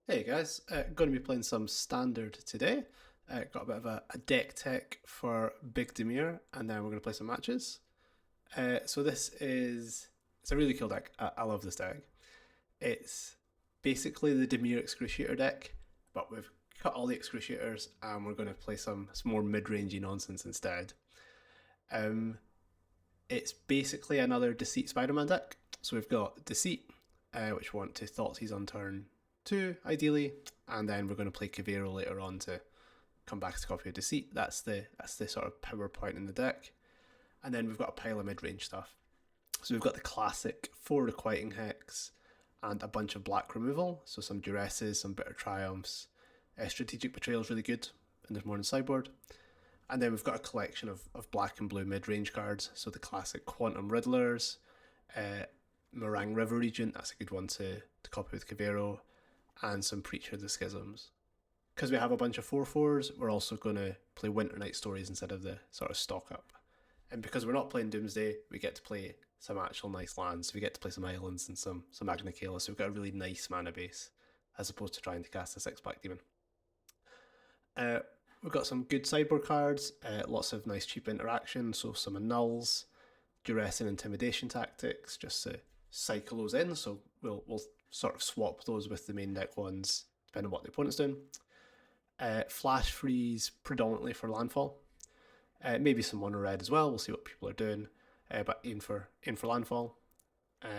Hey guys, going to be playing some standard today. Got a bit of a deck tech for Big Dimir, and then we're going to play some matches. So it's a really cool deck. I love this deck. It's basically the Dimir Excruciator deck, but we've cut all the Excruciators and we're going to play some more mid-rangey nonsense instead. Um, it's basically another Deceit Spider-Man deck. So we've got Deceit, which we want to Thoughtseize on turn 2, ideally, and then we're going to play Kavero later on to come back to copy of Deceit. That's the sort of power point in the deck. And then we've got a pile of mid-range stuff. So we've got the classic 4 Requiting Hex and a bunch of black removal, so some Duresses, some Bitter Triumphs. Strategic Betrayal is really good, and there's more in the sideboard. And then we've got a collection of black and blue mid-range cards, so the classic Quantum Riddlers, Meringue River Regent, that's a good one to copy with Kavero, and some Preacher of the Schisms. Because we have a bunch of 4/4s, we're also going to play Winter Night Stories instead of the sort of stock up. And because we're not playing Doomsday, we get to play some actual nice lands. We get to play some islands and some Magna Kala, so we've got a really nice mana base, as opposed to trying to cast a 6 Black Demon. Uh, we've got some good sideboard cards, lots of nice cheap interaction, so some Nulls, Duress and Intimidation Tactics, just to cycle those in, so we'll sort of swap those with the main deck ones, depending on what the opponent's doing. Flash Freeze predominantly for Landfall. Maybe some mono red as well, we'll see what people are doing, but aim for Landfall.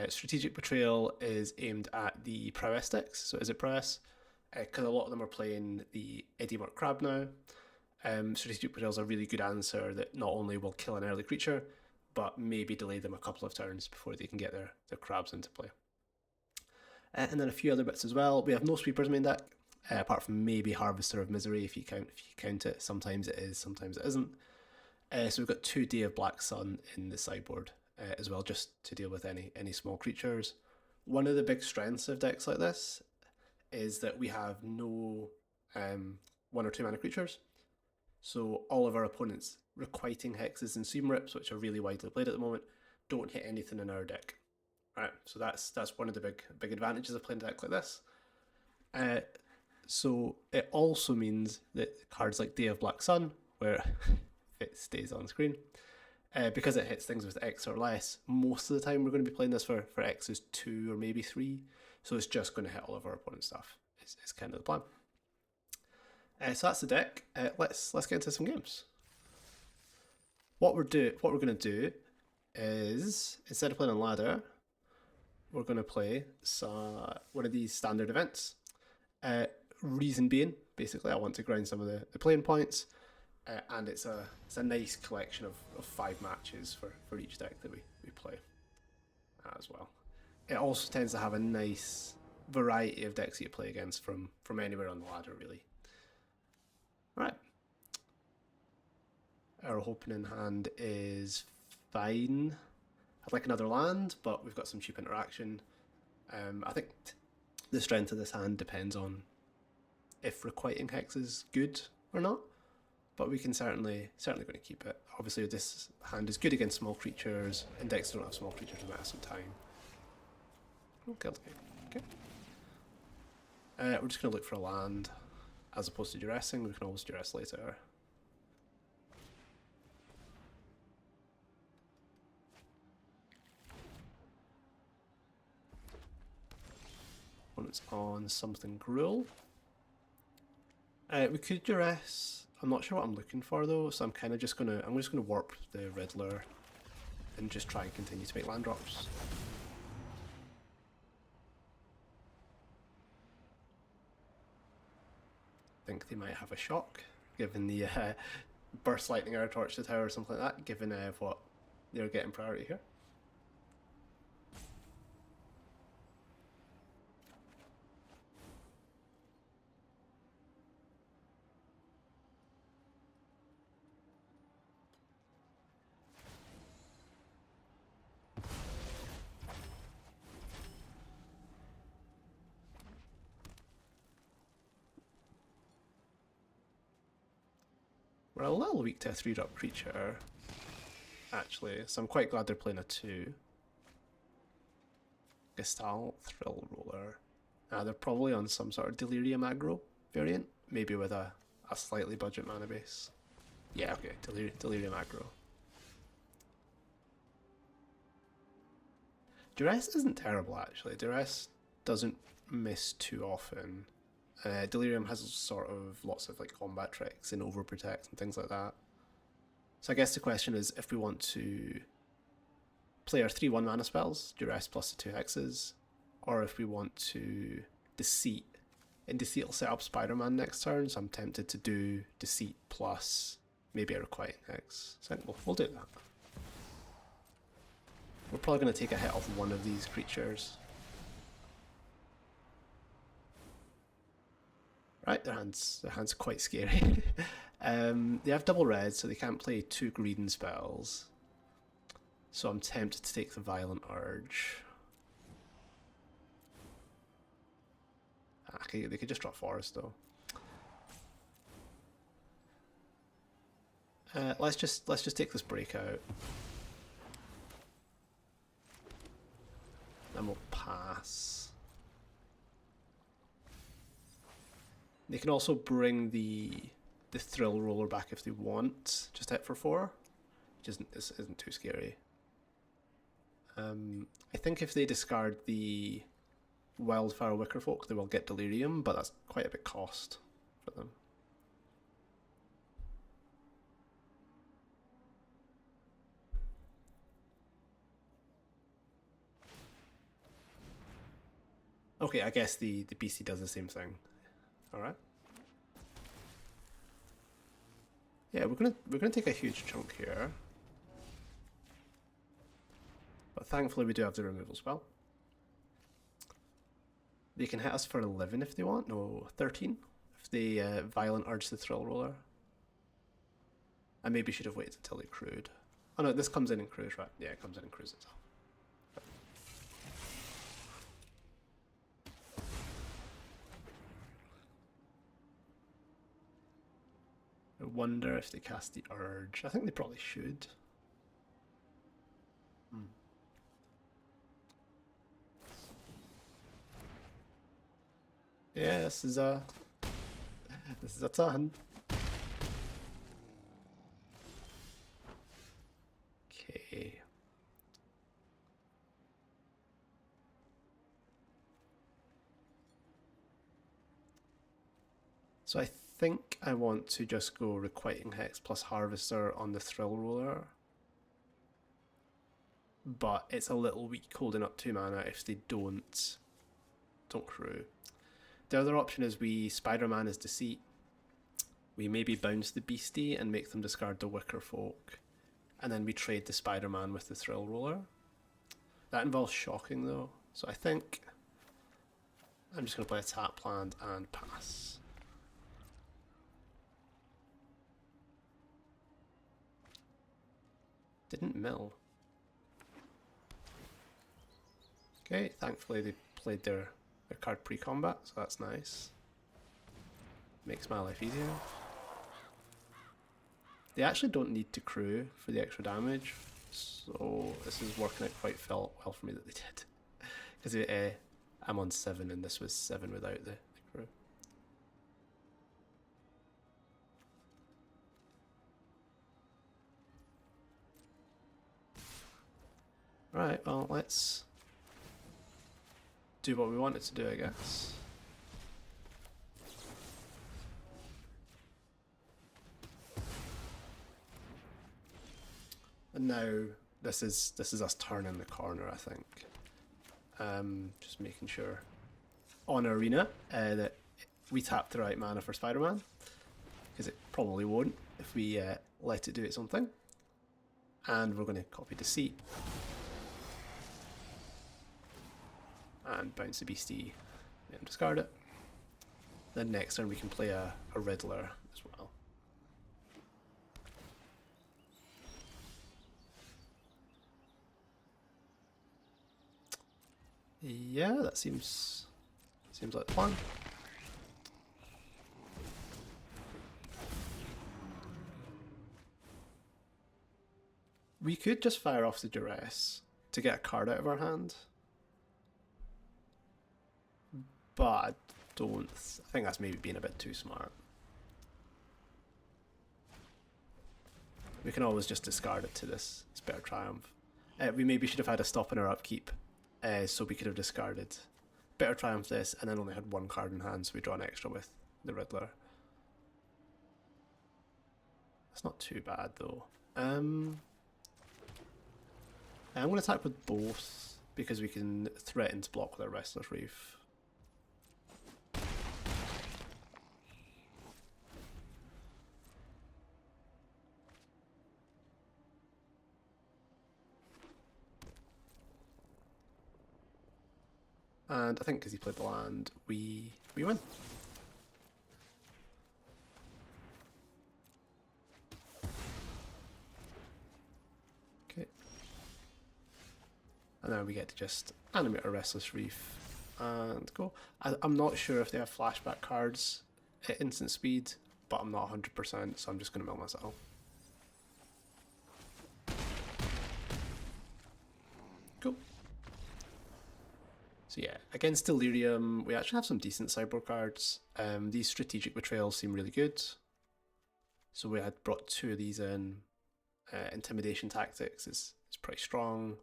Strategic Betrayal is aimed at the prowess decks, so is it prowess? Because a lot of them are playing the Eddie Mark Crab now. Strategic Betrayal is a really good answer that not only will kill an early creature, but maybe delay them a couple of turns before they can get their crabs into play. And then a few other bits as well. We have no sweepers main deck, apart from maybe Harvester of Misery if you count it. Sometimes it is, sometimes it isn't. So we've got 2 Day of Black Sun in the sideboard as well, just to deal with any small creatures. One of the big strengths of decks like this is that we have no 1 or 2 mana creatures. So all of our opponents' Requiting Hexes and Seam Rips, which are really widely played at the moment, don't hit anything in our deck. Right, so that's one of the big advantages of playing a deck like this. So it also means that cards like Day of Black Sun, where it stays on screen, because it hits things with X or less, most of the time we're going to be playing this for X's 2 or maybe 3, so it's just going to hit all of our opponent's stuff. Is kind of the plan. So that's the deck. Let's get into some games. What we're going to do is, instead of playing on ladder, we're going to play one of these standard events. Reason being, basically, I want to grind some of the playing points, and it's a nice collection of 5 matches for each deck that we play as well. It also tends to have a nice variety of decks that you play against from anywhere on the ladder, really. Right. Our opening hand is fine. I'd like another land, but we've got some cheap interaction. I think the strength of this hand depends on if Requiting Hex is good or not, but we can certainly going to keep it. Obviously, this hand is good against small creatures. Index don't have small creatures in that some time. Okay. We're just going to look for a land as opposed to duressing. We can always duress later. When it's on something Gruul. We could duress. I'm not sure what I'm looking for though, so I'm just gonna warp the Riddler and just try and continue to make land drops. I think they might have a shock, given the burst lightning or torch the tower or something like that, given what they're getting priority here. We're a little weak to a 3-drop creature, actually, so I'm quite glad they're playing a 2. Gestalt, Thrill Roller. They're probably on some sort of Delirium Aggro variant, maybe with a slightly budget mana base. Yeah, okay, Delirium Aggro. Duress isn't terrible actually. Duress doesn't miss too often. Delirium has sort of lots of like combat tricks and overprotect and things like that. So I guess the question is if we want to play our 3/1 mana spells, Duress plus the 2 hexes, or if we want to Deceit. And Deceit will set up Spider-Man next turn, so I'm tempted to do Deceit plus maybe a Requiting Hex. So we'll do that. We're probably going to take a hit off one of these creatures. Right, their hand's quite scary. They have double red, so they can't play 2 Greeding spells. So I'm tempted to take the Violent Urge. Okay, they could just draw Forest though. Let's just take this Breakout. Then we'll pass. They can also bring the Thrill Roller back if they want. Just hit for 4, which isn't too scary. I think if they discard the Wildfire Wickerfolk, they will get Delirium, but that's quite a bit cost for them. Okay, I guess the BC does the same thing. Alright. Yeah, we're gonna take a huge chunk here. But thankfully we do have the removal spell. They can hit us for 11 if they want, no, 13 if they Violent Urge the Thrill Roller. I maybe should have waited until they crewed. Oh no, this comes in crews, right? Yeah, it comes in crews itself. I wonder if they cast the Urge. I think they probably should. Yeah, this is a ton. Okay. So I think I want to just go Requiting Hex plus Harvester on the Thrill Roller. But it's a little weak holding up 2 mana if they don't crew. The other option is we Spider-Man as Deceit. We maybe bounce the Beastie and make them discard the Wicker Folk. And then we trade the Spider-Man with the Thrill Roller. That involves shocking though. So I think I'm just going to play a tap land and pass. Didn't mill. Okay, thankfully they played their card pre-combat, so that's nice. Makes my life easier. They actually don't need to crew for the extra damage, so this is working out quite well for me that they did. Because I'm on 7 and this was 7 without the crew. Right, well, let's do what we wanted to do, I guess. And now this is us turning the corner, I think. Just making sure on Arena that we tap the right mana for Spider-Man, because it probably won't if we let it do its own thing. And we're going to copy Deceit and bounce the Beastie and discard it. Then next turn we can play a Riddler as well. Yeah, that seems like the plan. We could just fire off the Duress to get a card out of our hand. but I think that's maybe being a bit too smart. We can always just discard it to this Spare Triumph. We maybe should have had a stop in our upkeep, so we could have discarded Better Triumph this, and then only had one card in hand, so we draw an extra with the Riddler. That's not too bad though. I'm going to attack with both, because we can threaten to block with our Restless Reef. And I think because he played the land, we win. Okay. And now we get to just animate a Restless Reef and go. I'm not sure if they have flashback cards at instant speed, but I'm not 100%, so I'm just going to mill myself. Cool. So yeah, against Delirium, we actually have some decent sideboard cards. These Strategic Betrayals seem really good. So we had brought 2 of these in. Intimidation Tactics is pretty strong.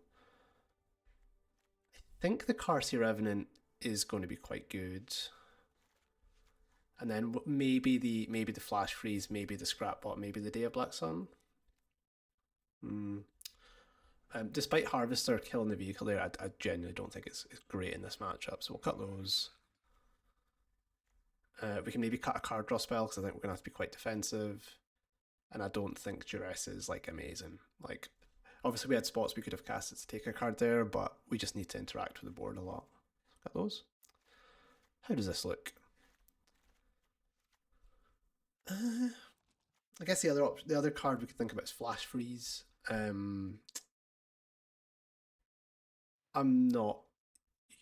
I think the Carcy Revenant is going to be quite good. And then maybe the Flash Freeze, maybe the Scrapbot, maybe the Day of Black Sun. Despite Harvester killing the vehicle there, I genuinely don't think it's great in this matchup, so we'll cut those. We can maybe cut a card draw spell, because I think we're going to have to be quite defensive. And I don't think Duress is like amazing. Like, obviously we had spots we could have casted to take a card there, but we just need to interact with the board a lot. Got those. How does this look? I guess the other card we could think about is Flash Freeze. I'm not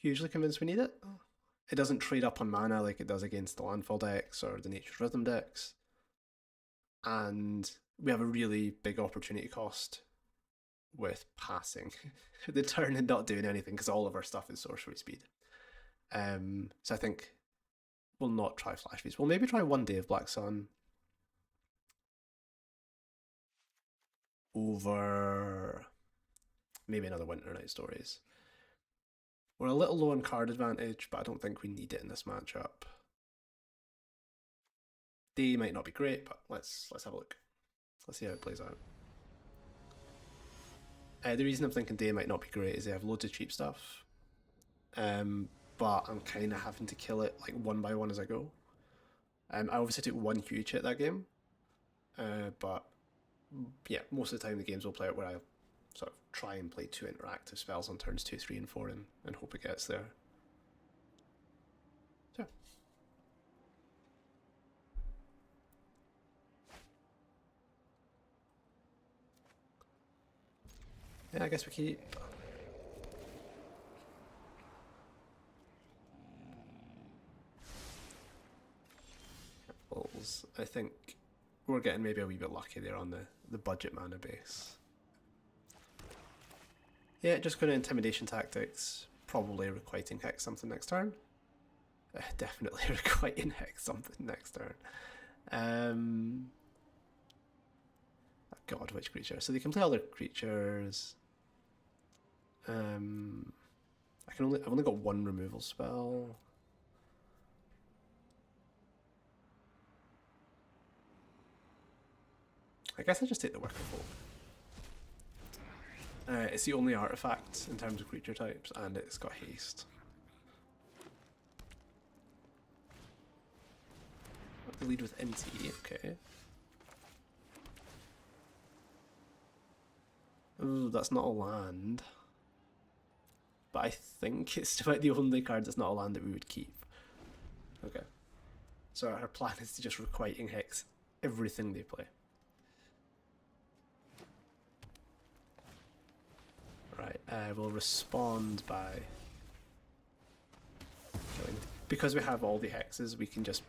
hugely convinced we need it. It doesn't trade up on mana like it does against the Landfall decks or the Nature's Rhythm decks. And we have a really big opportunity cost with passing the turn and not doing anything, because all of our stuff is sorcery speed. So I think we'll not try Flash Freeze. We'll maybe try one Day of Black Sun over maybe another Winter Night Stories. We're a little low on card advantage, but I don't think we need it in this matchup. Day might not be great, but let's have a look. Let's see how it plays out. The reason I'm thinking Day might not be great is they have loads of cheap stuff, but I'm kind of having to kill it like one by one as I go. I obviously took one huge hit that game, but yeah, most of the time the games will play out where I sort of try and play 2 interactive spells on turns 2, 3, and 4 and hope it gets there. So. Yeah, I guess we keep. I think we're getting maybe a wee bit lucky there on the budget mana base. Yeah, just going to Intimidation Tactics, probably Requiting Hex something next turn. Definitely Requiting Hex something next turn. God, which creature? So they can play other creatures. I've only got one removal spell. I guess I just take the Wicker Folk. It's the only artifact in terms of creature types, and it's got haste. The lead with NT, okay. Ooh, that's not a land. But I think it's about the only card that's not a land that we would keep. Okay. So our plan is to just Requiting Hex everything they play. Right, we'll respond by killing. Because we have all the hexes, we can just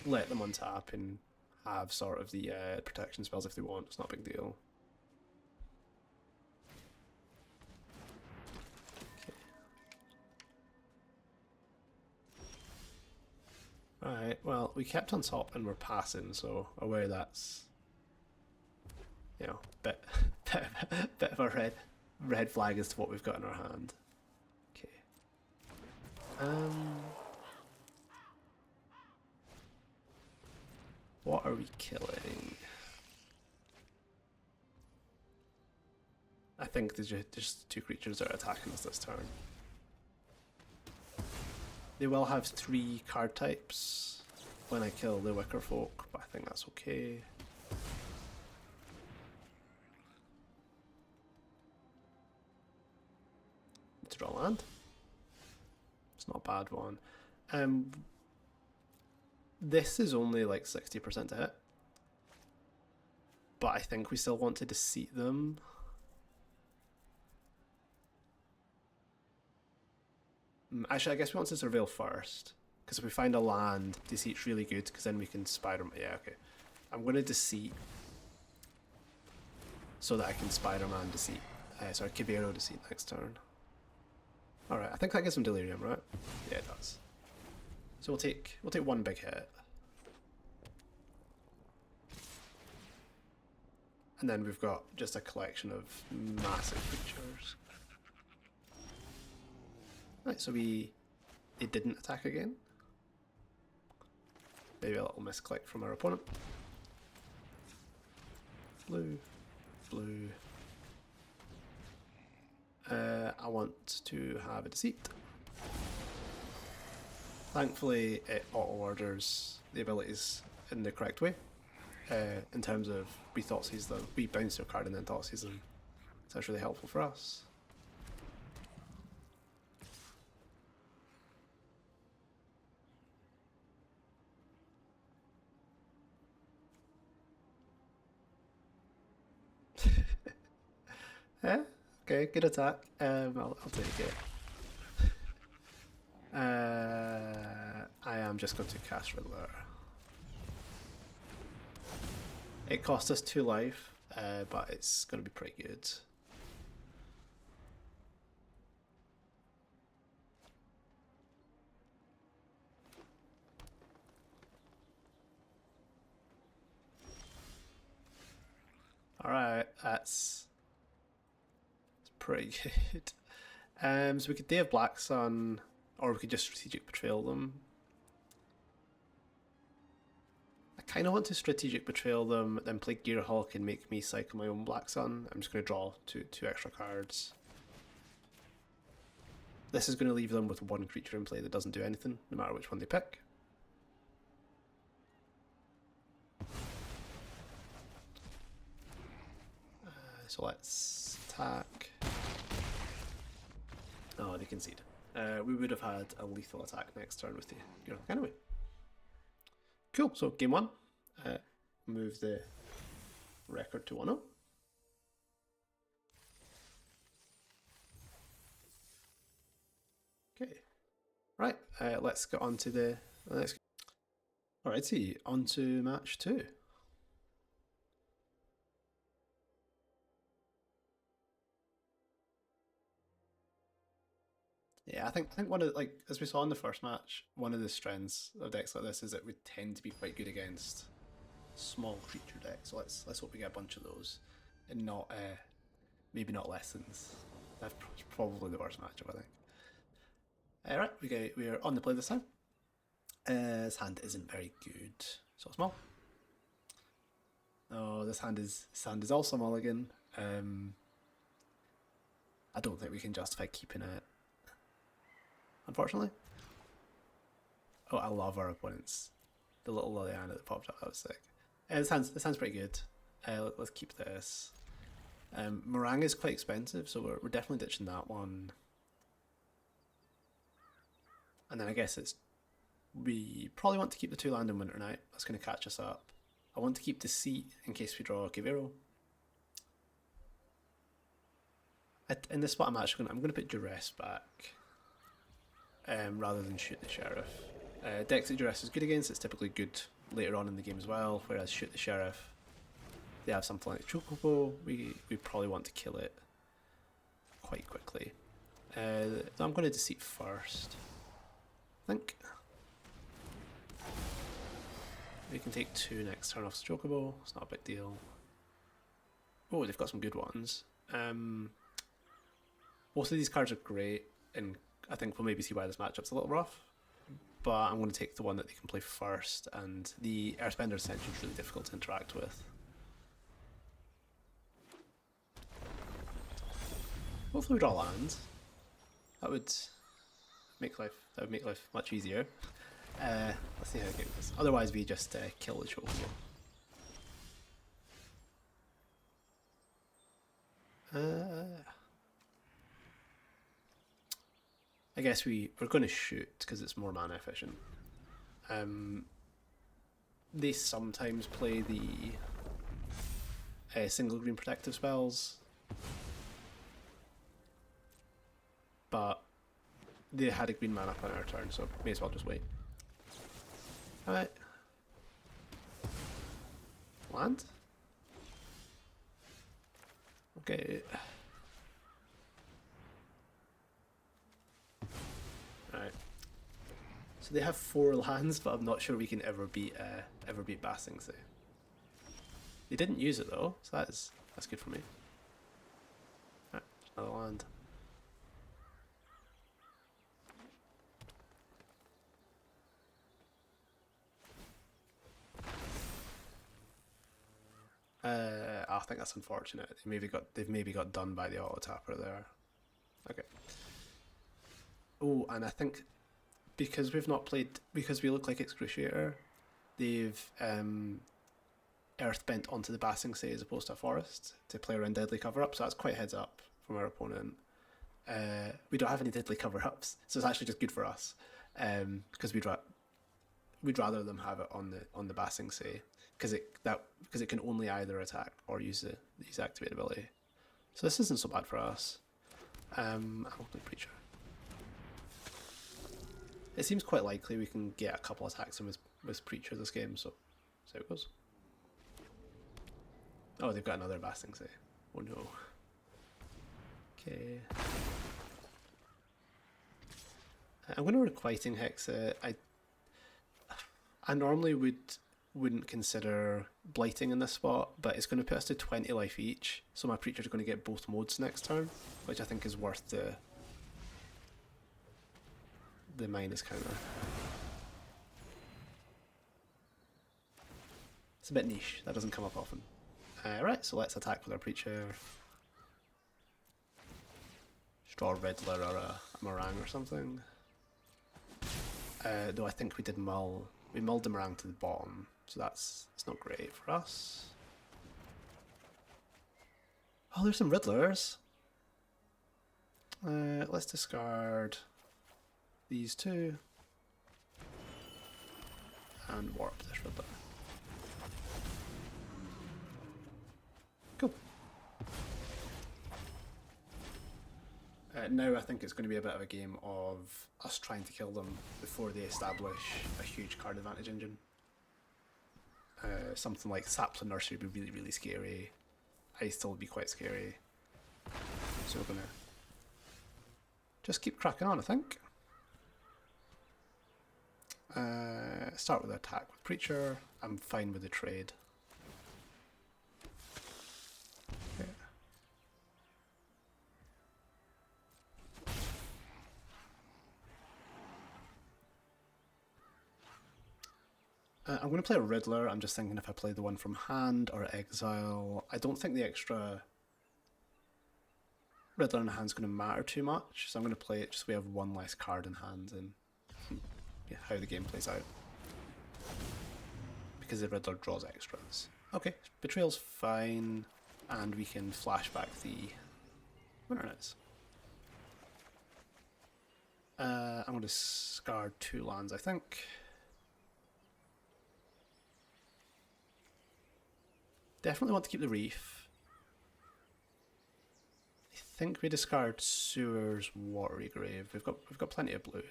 let them untap and have sort of the protection spells if they want. It's not a big deal. Right, well, we kept on top and we're passing, so aware that's, you know, bit of a red flag as to what we've got in our hand. Okay. What are we killing? I think there's just 2 creatures that are attacking us this turn. They will have 3 card types when I kill the Wicker Folk, but I think that's okay. To draw land. It's not a bad one. This is only like 60% to hit, but I think we still want to Deceit them. Actually, I guess we want to Surveil first, because if we find a land, Deceit's really good, because then we can Spider-Man. Yeah, okay. I'm going to Deceit so that I can Spider-Man Deceit. Sorry, Kibero Deceit next turn. Alright, I think that gives him Delirium, right? Yeah, it does. So we'll take 1 big hit. And then we've got just a collection of massive creatures. Right, so they didn't attack again. Maybe a little misclick from our opponent. Blue, blue. I want to have a Deceit. Thankfully, it auto-orders the abilities in the correct way. In terms of we Thoughtseize them, we bounce their card and then Thoughtseize them. So that's really helpful for us. Yeah, okay, good attack. I'll take it. I am just going to cast Riddler. It cost us 2 life, but it's going to be pretty good. Alright, that's pretty good. So we could Day of Black Sun, or we could just Strategic Betrayal them. I kind of want to Strategic Betrayal them, then play Gearhulk and make me cycle my own Black Sun. I'm just going to draw two extra cards. This is going to leave them with 1 creature in play that doesn't do anything, no matter which one they pick. So let's attack. Oh, they concede. We would have had a lethal attack next turn with the Gearhulk anyway. Cool, so game 1. Move the record to 1-0. Okay, right, let's get on to the next. Alrighty, on to match 2. Yeah, I think one of like as we saw in the first match, one of the strengths of decks like this is that we tend to be quite good against small creature decks. So let's hope we get a bunch of those, and not maybe not lessons. That's probably the worst matchup, I think. Alright, we're on the play this time. His hand isn't very good, so small. Oh, this hand is also mulligan. I don't think we can justify keeping it, unfortunately. Oh, I love our opponents. The little Liliana that popped up, that was sick. This hand's pretty good. Let's keep this. Meringue is quite expensive, so we're definitely ditching that one. And then I guess we probably want to keep the 2 land in Winter Night. That's going to catch us up. I want to keep Deceit in case we draw Kibero. In this spot I'm going to put Duress back, rather than Shoot the Sheriff. Decks that Duress is good against, it's typically good later on in the game as well, whereas Shoot the Sheriff, they have something like Chocobo, we probably want to kill it quite quickly. So I'm going to Deceit first, I think. We can take 2 next turn off Chocobo, it's not a big deal. Oh, they've got some good ones. Both of these cards are great, and I think we'll maybe see why this matchup's a little rough. But I'm going to take the one that they can play first, and the Earthbender Ascension is really difficult to interact with. Hopefully we draw lands. That would make life much easier. Let's see how the game goes. Otherwise we just kill the Chocobo. I guess we're going to shoot because it's more mana efficient. They sometimes play the single green protective spells, but they had a green mana up on our turn, so may as well just wait. Alright. Land? Okay. Alright. So they have 4 lands, but I'm not sure we can ever beat Basing Sea. They didn't use it though, so that's good for me. Alright, another land. I think that's unfortunate. They've maybe got done by the auto tapper there. Okay. Oh, and I think because we look like Excruciator, they've Earthbent onto the Basing Sea as opposed to a forest to play around Deadly Cover-Up, so that's quite heads up from our opponent. We don't have any Deadly Cover-Ups, so it's actually just good for us, because we'd rather them have it on the Basing Sea, because it can only either attack or use the activate ability. So this isn't so bad for us. I'll play Preacher. It seems quite likely we can get a couple attacks in with Preacher this game, so how it goes. Oh, they've got another Basing Sea. Oh no. Okay. I'm going to Requiting Hex it. I normally wouldn't consider blighting in this spot, but it's going to put us to 20 life each, so my Preacher's going to get both modes next turn, which I think is worth the minus counter. It's a bit niche, that doesn't come up often. Right, so let's attack with our Preacher. Just draw a Riddler or a Meringue or something. Though I think we mulled the Meringue to the bottom, so it's not great for us. Oh, there's some Riddlers. Let's discard these 2 and warp this Riddler. Cool. Now I think it's going to be a bit of a game of us trying to kill them before they establish a huge card advantage engine. Something like Sapling Nursery would be really, really scary. Ice would be quite scary. So we're going to just keep cracking on, I think. Start with attack with Preacher. I'm fine with the trade. Okay. I'm going to play a Riddler. I'm just thinking if I play the one from hand or exile. I don't think the extra Riddler in hand is going to matter too much, so I'm going to play it just so we have one less card in hand and yeah, how the game plays out. Because the Riddler draws extras. Okay, Betrayal's fine, and we can flashback the Midrange. I'm going to discard 2 lands, I think. Definitely want to keep the Reef. I think we discard Sewer's Watery Grave. We've got plenty of blue.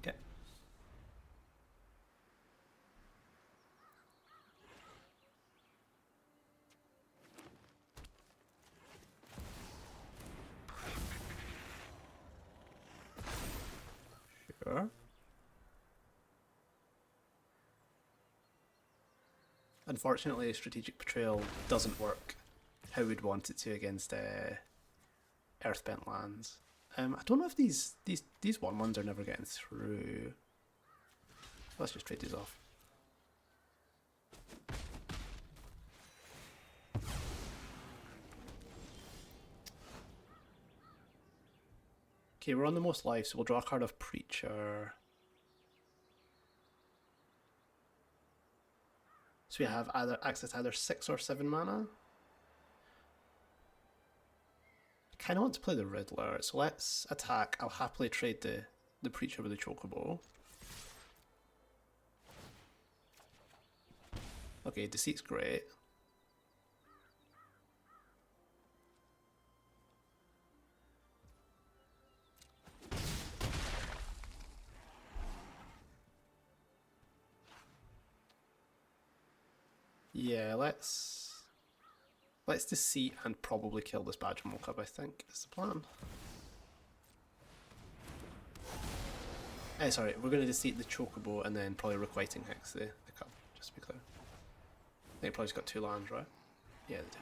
Okay. Sure. Unfortunately, Strategic Betrayal doesn't work how we'd want it to against Earthbent lands. I don't know if these 1/1s are never getting through. Let's just trade these off. Okay, we're on the most life, so we'll draw a card of Preacher. So we have either access to either 6 or 7 mana. I kind of want to play the Riddler, so let's attack. I'll happily trade the Preacher with the Chocobo. Okay, Deceit's great. Yeah, let's Deceit and probably kill this Badge and Cub, I think, is the plan. Sorry, we're going to Deceit the Chocobo and then probably Requiting Hex the Cub, just to be clear. I think it probably got 2 lands, right? Yeah, they do.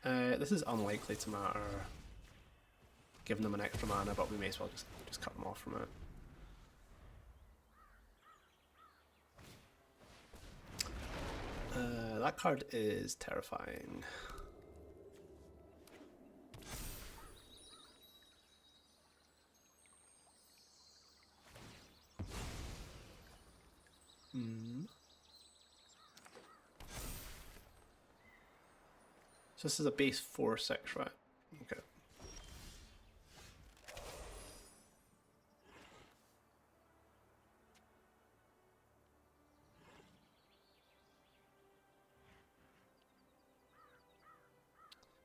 Okay. This is unlikely to matter, giving them an extra mana, but we may as well just cut them off from it. That card is terrifying. So this is a base 4/6, right? Okay.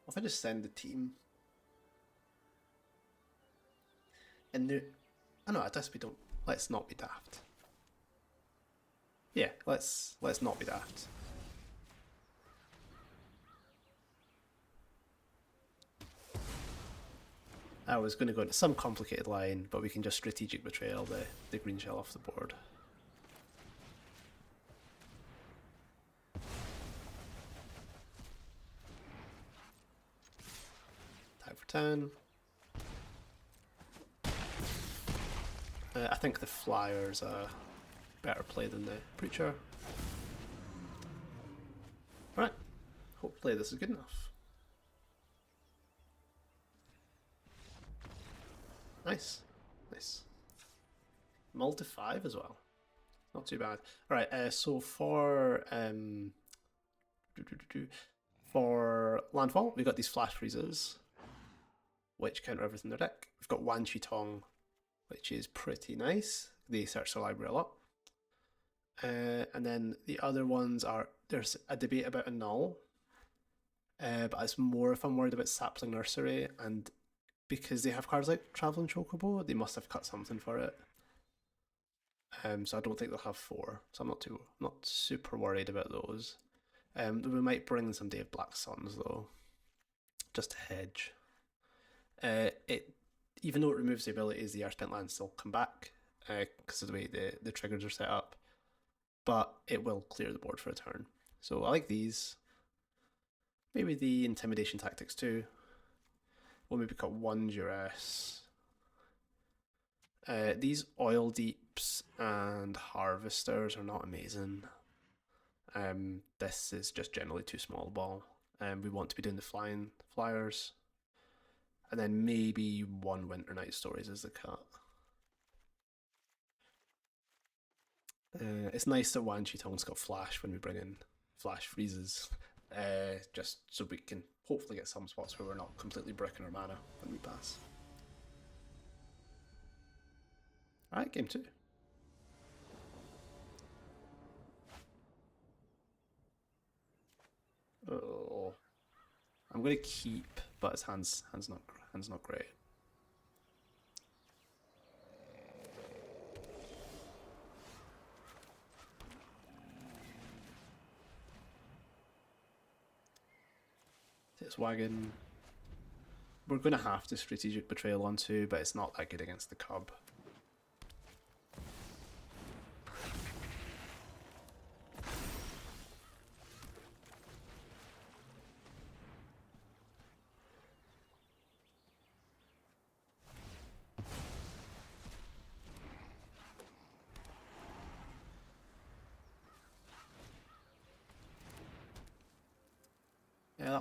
If I just send the team, and oh no, I guess we don't. Let's not be daft. Yeah, let's not be daft. I was going to go into some complicated line, but we can just Strategic Betrayal the green shell off the board. Attack for 10. I think the Flyer's a better play than the Preacher. Alright, hopefully this is good enough. Nice, nice. Multi 5 as well. Not too bad. Alright, so for Landfall, we've got these Flash Freezes, which counter everything in their deck. We've got Wan Chi Tong, which is pretty nice. They search the library a lot. And then the other ones are, there's a debate about a null, but it's more if I'm worried about Sapling Nursery, and because they have cards like Traveling Chocobo, they must have cut something for it. So I don't think they'll have 4, so I'm not super worried about those. We might bring some Day of Black Suns though, just to hedge. Even though it removes the abilities, the Earthbent lands still come back because of the way the triggers are set up, but it will clear the board for a turn. So I like these. Maybe the Intimidation Tactics too. We'll maybe cut 1 Duress. These Oil Deeps and Harvesters are not amazing. This is just generally too small a ball. We want to be doing the Flyers. And then maybe 1 Winter Night Stories as the cut. It's nice that Wan Chi Tong's got Flash when we bring in Flash Freezes. Just so we can hopefully get some spots where we're not completely bricking our mana when we pass. Alright, game 2. Oh, I'm gonna keep, but his hand's not great. This wagon. We're gonna have to Strategic Betrayal onto, but it's not that good against the Cub.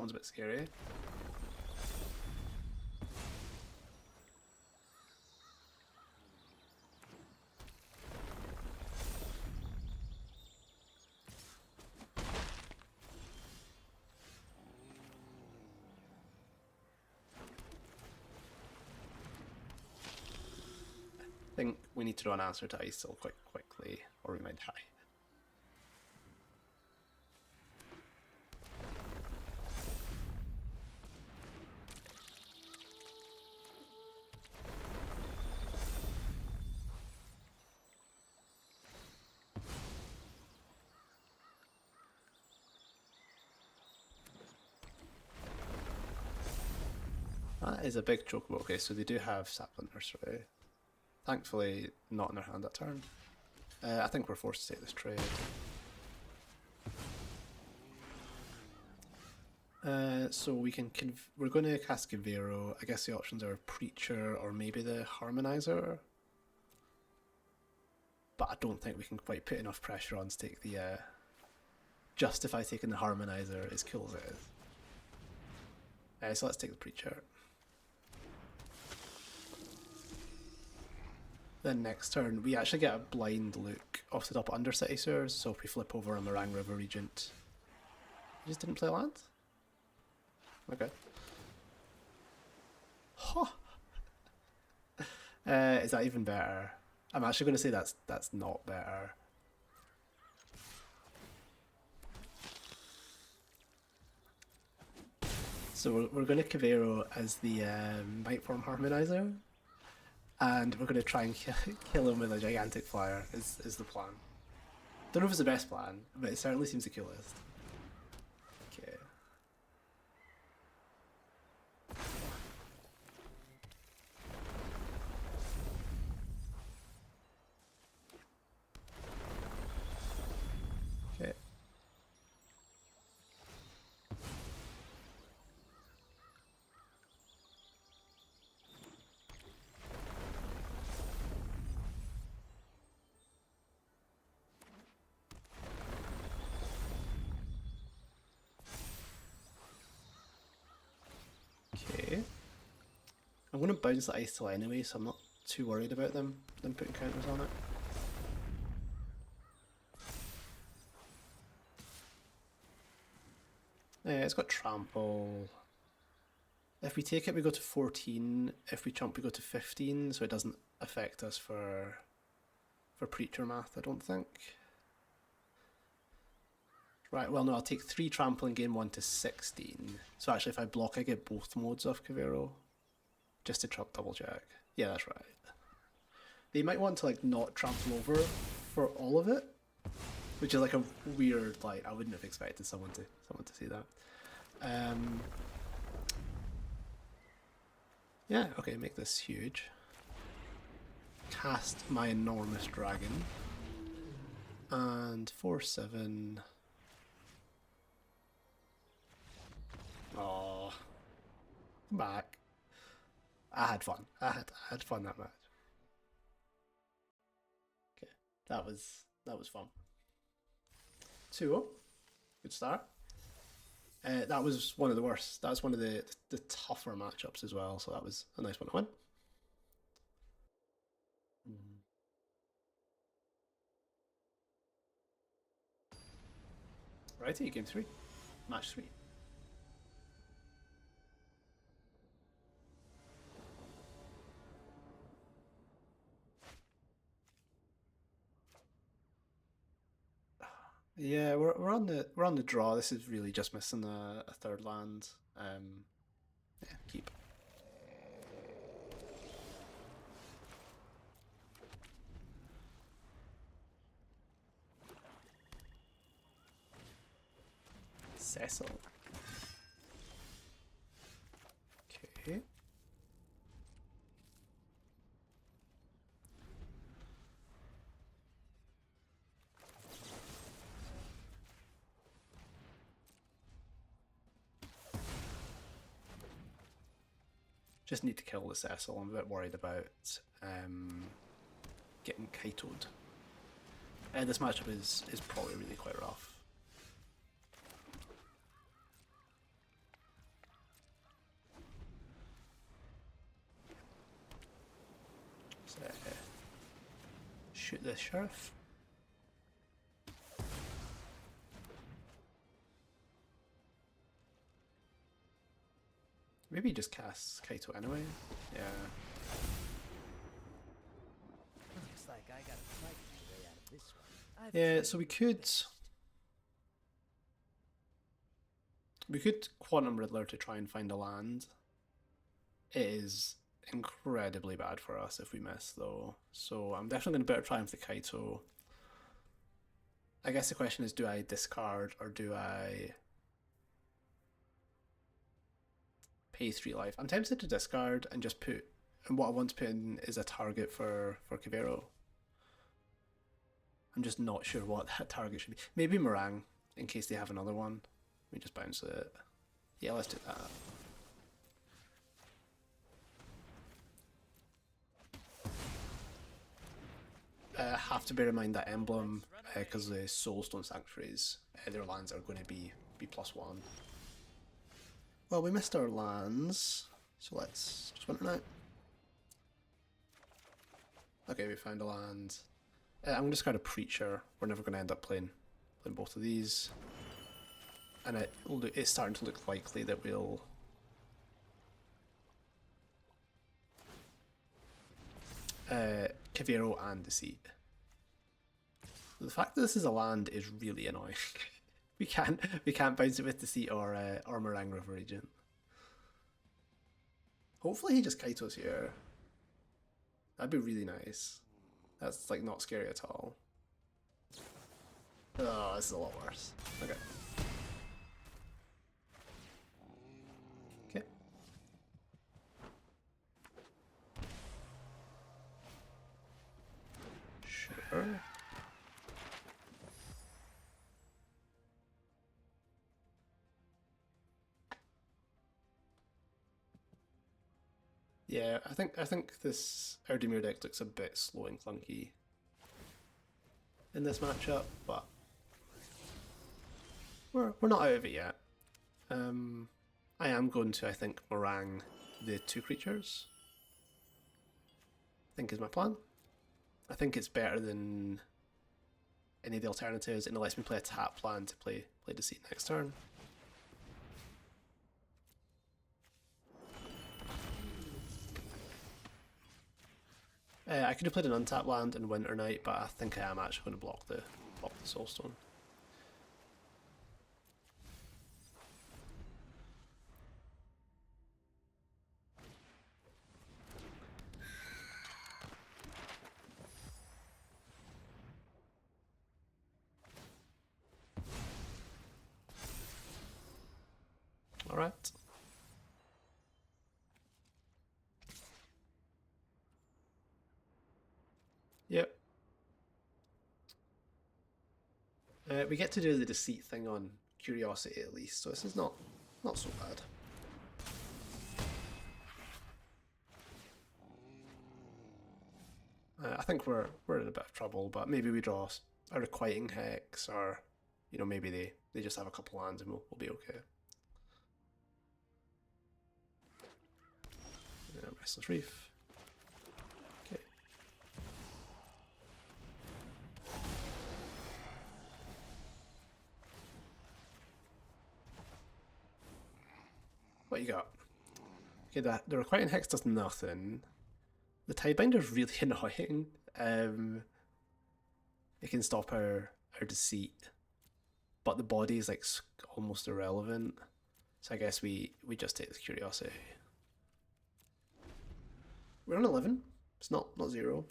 one's a bit scary. I think we need to draw an answer to ISIL quite quickly, or we might die. That is a big chocobo. Okay, so they do have Sapling Nursery. Thankfully, not in their hand that turn. I think we're forced to take this trade. So we can we're going to cast Gavero. I guess the options are Preacher or maybe the Harmonizer. But I don't think we can quite put enough pressure on to take the justify taking the Harmonizer as cool as it is. So let's take the Preacher. Then next turn, we actually get a blind look off the top of Undercity Sewers, so if we flip over a Meringue River Regent. You just didn't play land? Okay. Huh. Is that even better? I'm actually going to say that's not better. So we're going to Cavero as the Mightform Harmonizer. And we're going to try and kill him with a gigantic flyer, is the plan. Don't know if it's the best plan, but it certainly seems the coolest. Okay. Okay. Okay. I'm going to bounce the ISIL anyway, so I'm not too worried about them putting counters on it. Yeah, it's got Trample. If we take it, we go to 14. If we chump, we go to 15, so it doesn't affect us for Preacher math, I don't think. Right, well no, I'll take 3 Trample and gain 1 to 16. So actually if I block, I get both modes off Cavero. Just to double check. Yeah, that's right. They might want to like not trample over for all of it, which is like a weird, like I wouldn't have expected someone to see that. Yeah, okay, make this huge. Cast my enormous dragon. And 4/7. Oh, come back. I had fun. I had fun that match. Okay, that was fun. 2-0. Good start. That was one of the worst. That was one of the tougher matchups as well. So that was a nice one to win. Righty, game 3, match 3. Yeah, we're on the draw. This is really just missing a third land. Yeah, keep. Cecil. Okay. Just need to kill the Cecil. I'm a bit worried about getting kitoed. This matchup is probably really quite rough. shoot the sheriff. Maybe he just casts Kaito anyway. Yeah. Looks like I got a fight today out of this one. Yeah, so we could Quantum Riddler to try and find a land. It is incredibly bad for us if we miss though. So I'm definitely going to better Triumph the Kaito. I guess the question is, do I discard or do I pay 3 life? I'm tempted to discard and just put, and what I want to put in is a target for Kavero. I'm just not sure what that target should be. Maybe Meringue, in case they have another one. Let me just bounce it. Yeah, let's do that. Have to bear in mind that emblem, because the Soulstone Sanctuaries, their lands are going to be +1. Well, we missed our lands, so let's just win it out. Okay, we found a land. I'm going to discard a Preacher. We're never going to end up playing both of these. And it's starting to look likely that we'll... Kavero and Deceit. The fact that this is a land is really annoying. we can't bounce it with Deceit or Meringue River Regent. Hopefully he just Kaitos here. That'd be really nice. That's like not scary at all. Oh, this is a lot worse. Okay. Okay. Sure. Yeah, I think this Dimir deck looks a bit slow and clunky in this matchup, but we're not out of it yet. I am going to, I think, Meringue the 2 creatures. I think is my plan. I think it's better than any of the alternatives, and it lets me play a tap plan to play Deceit next turn. I could have played an untapped land in Winter Night, but I think I am actually going to block the Soulstone. All right. Yep. We get to do the Deceit thing on Curiosity at least, so this is not so bad. I think we're in a bit of trouble, but maybe we draw a Requiting Hex, or maybe they just have a couple lands and we'll be okay. Restless Reef. Okay. What you got? Okay, the Requiting Hex does nothing. The Tidebinder is really annoying. It can stop our Deceit, but the body is like almost irrelevant. So I guess we just take the Curiosity. We're on 11. It's not 0.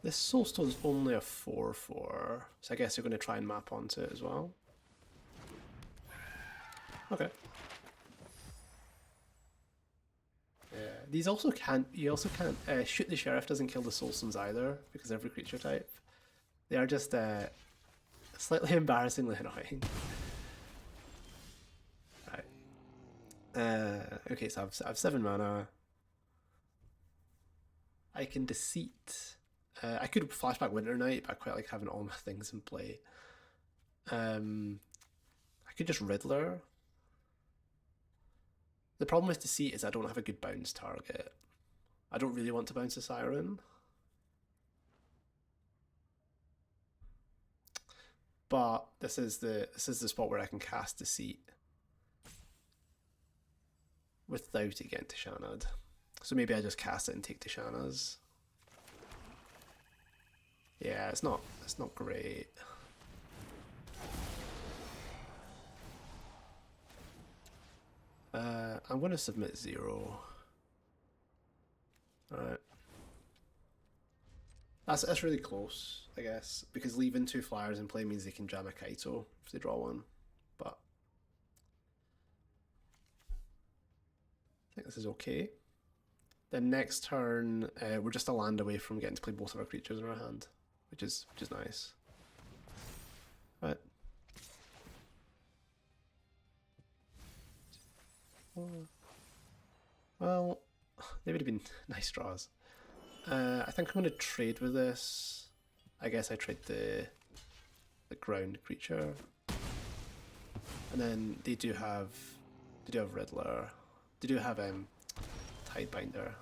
This Soulstone is only a 4/4, so I guess you're going to try and map onto it as well. Okay. These also can't. You also can't shoot the Sheriff. Doesn't kill the Soulstones either because every creature type. They are just slightly embarrassingly annoying. Right. Okay, so I have 7 mana. I can Deceit I could flashback Winter Night, but I quite like having all my things in play. I could just Riddler. The problem with Deceit is I don't have a good bounce target. I don't really want to bounce a Siren. But this is the spot where I can cast Deceit without it getting Tishana'd. So maybe I just cast it and take Tishana's. Yeah, it's not great. I'm gonna submit 0. Alright. That's really close, I guess, because leaving 2 flyers in play means they can jam a Kaito if they draw one. But I think this is okay. Then next turn, we're just a land away from getting to play both of our creatures in our hand, which is nice. Right. Well, they would have been nice draws. I think I'm going to trade with this. I guess I trade the ground creature, and then they do have Riddler. They do have Tidebinder,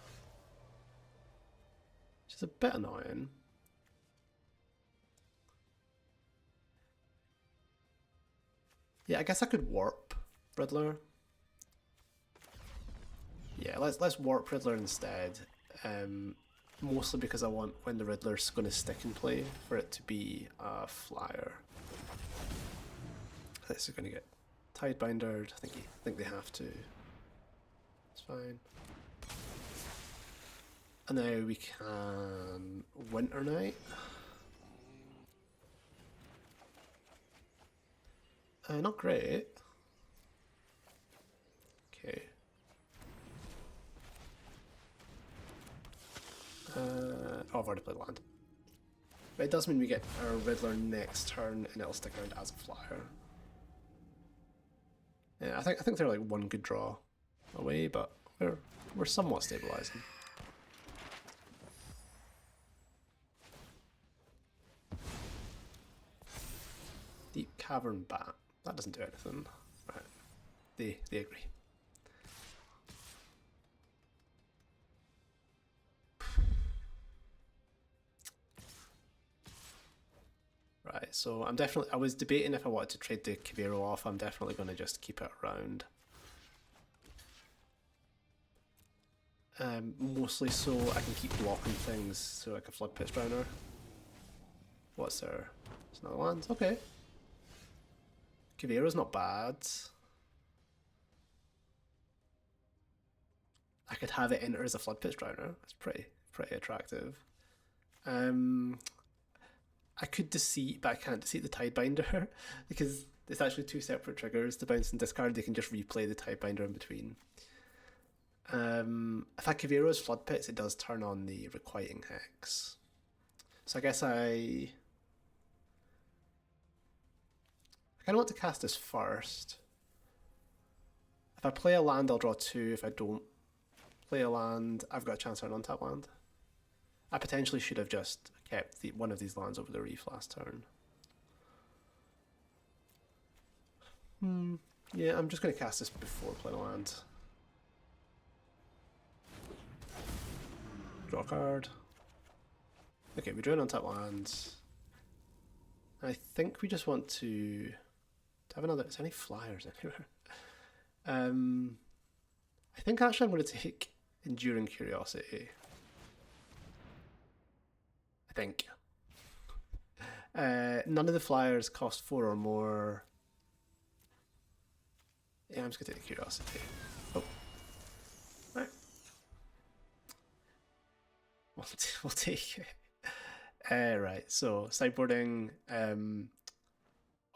which is a bit annoying. Yeah, I guess I could warp Riddler. Yeah, let's warp Riddler instead. Mostly because I want, when the Riddler's going to stick in play, for it to be a flyer. This is going to get Tidebindered. I think they have to. It's fine. And now we can Winter Night. Not great. Okay. Oh, I've already played land. But it does mean we get our Riddler next turn and it'll stick around as a flyer. Yeah, I think they're like one good draw away, but we're somewhat stabilizing. Deep Cavern Bat. That doesn't do anything. Right. They agree. Right, so I was debating if I wanted to trade the Kavero off. I'm definitely going to just keep it around. Mostly so I can keep blocking things, so like a Flood Pitch Drowner. What's there? There's another land. Okay. Kavero's not bad. I could have it enter as a Flood Pitch Drowner. That's pretty attractive. I could Deceit, but I can't Deceit the Tidebinder because it's actually 2 separate triggers. To bounce and discard, they can just replay the Tidebinder in between. If I Kavero's Flood Pits, it does turn on the Requiting Hex. So I guess I kind of want to cast this first. If I play a land, I'll draw 2. If I don't play a land, I've got a chance on untap land. I potentially should have just kept one of these lands over the reef last turn. Yeah, I'm just going to cast this before playing a land. Draw a card. Okay, we drew an untap land. I think we just want to have another. Is there any flyers anywhere? I think actually I'm going to take Enduring Curiosity. I think. None of the flyers cost 4 or more. Yeah, I'm just going to take the Curiosity. Oh. Right. We'll take it. Right, so sideboarding.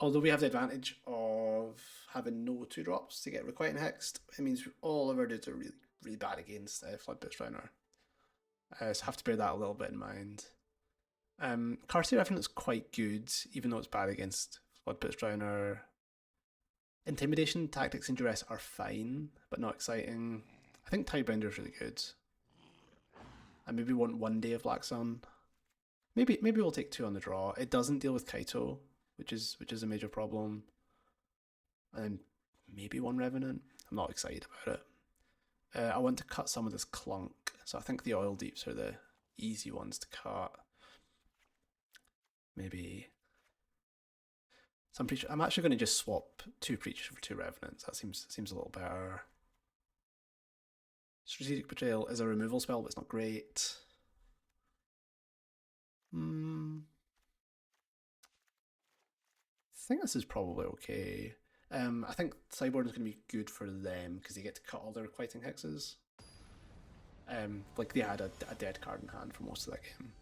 Although we have the advantage of having no 2-drops to get Requiting Hexed, it means all of our dudes are really, really bad against Flood Pitch Drowner. So have to bear that a little bit in mind. Cartier Revenant's quite good, even though it's bad against Flood Pitch Drowner. Intimidation, Tactics, and Duress are fine, but not exciting. I think Tidebinder is really good. I maybe want 1 day of Black Sun. Maybe we'll take 2 on the draw. It doesn't deal with Kaito, which is a major problem. And then maybe 1 Revenant. I'm not excited about it. I want to cut some of this clunk, so I think the oil deeps are the easy ones to cut. Maybe some preacher. I'm actually going to just swap 2 preachers for 2 revenants. That seems a little better. Strategic Betrayal is a removal spell, but it's not great. I think this is probably okay. I think sideboard is going to be good for them because they get to cut all their Requiting Hexes. Like they had a dead card in hand for most of that game.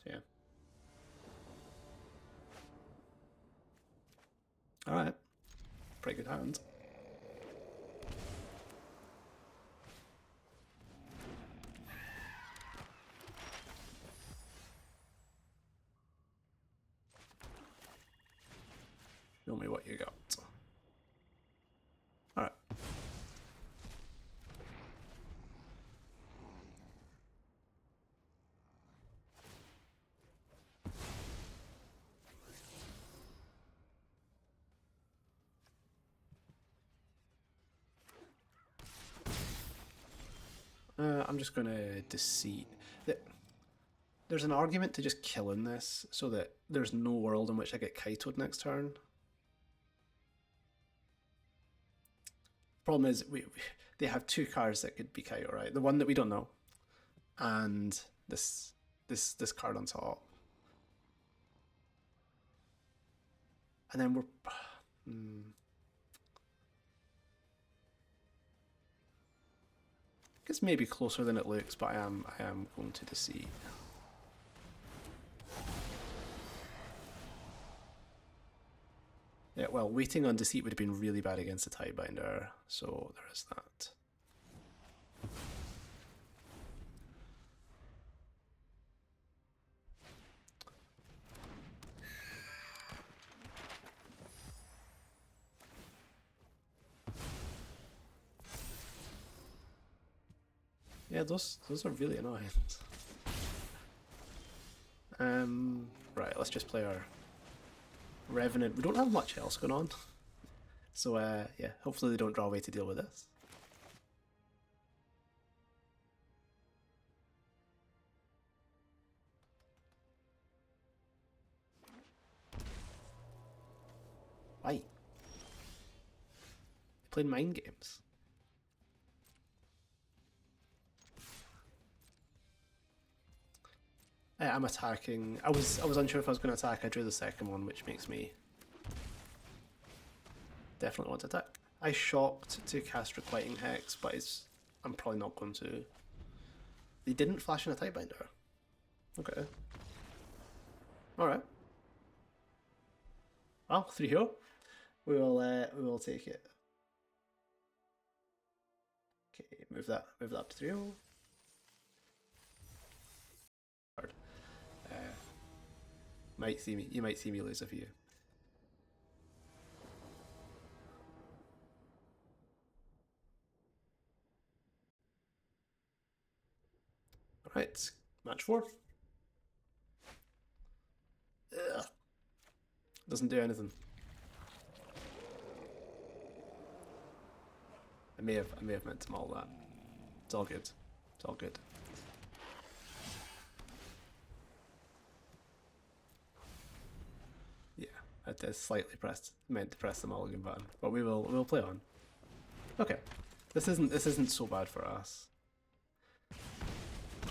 So yeah. Alright. Pretty good hand. Show me what you got. Alright. I'm just gonna Deceit. There's an argument to just killing this so that there's no world in which I get Kaito'd next turn. Problem is, they have 2 cards that could be Kaito, right? The one that we don't know, and this card on top, and then we're. I guess maybe closer than it looks, but I am going to Deceit. Yeah, well, waiting on Deceit would have been really bad against the Tidebinder, so there is that. Yeah, those are really annoying. Right, let's just play our Revenant. We don't have much else going on, so yeah, hopefully they don't draw away to deal with this. Why? Playing mind games. I'm attacking. I was unsure if I was going to attack. I drew the second one, which makes me definitely want to attack. I shocked to cast Requiting Hex, but I'm probably not going to. They didn't flash in a Tidebinder. Okay. Alright. Well, 3-0. We will take it. Okay, move that up to 3-0. You might see me lose a few. Alright, match 4. Ugh. Doesn't do anything. I may have meant to maul that. It's all good. It's all good. Yeah, I just slightly meant to press the mulligan button, but we'll play on. Okay, this isn't so bad for us.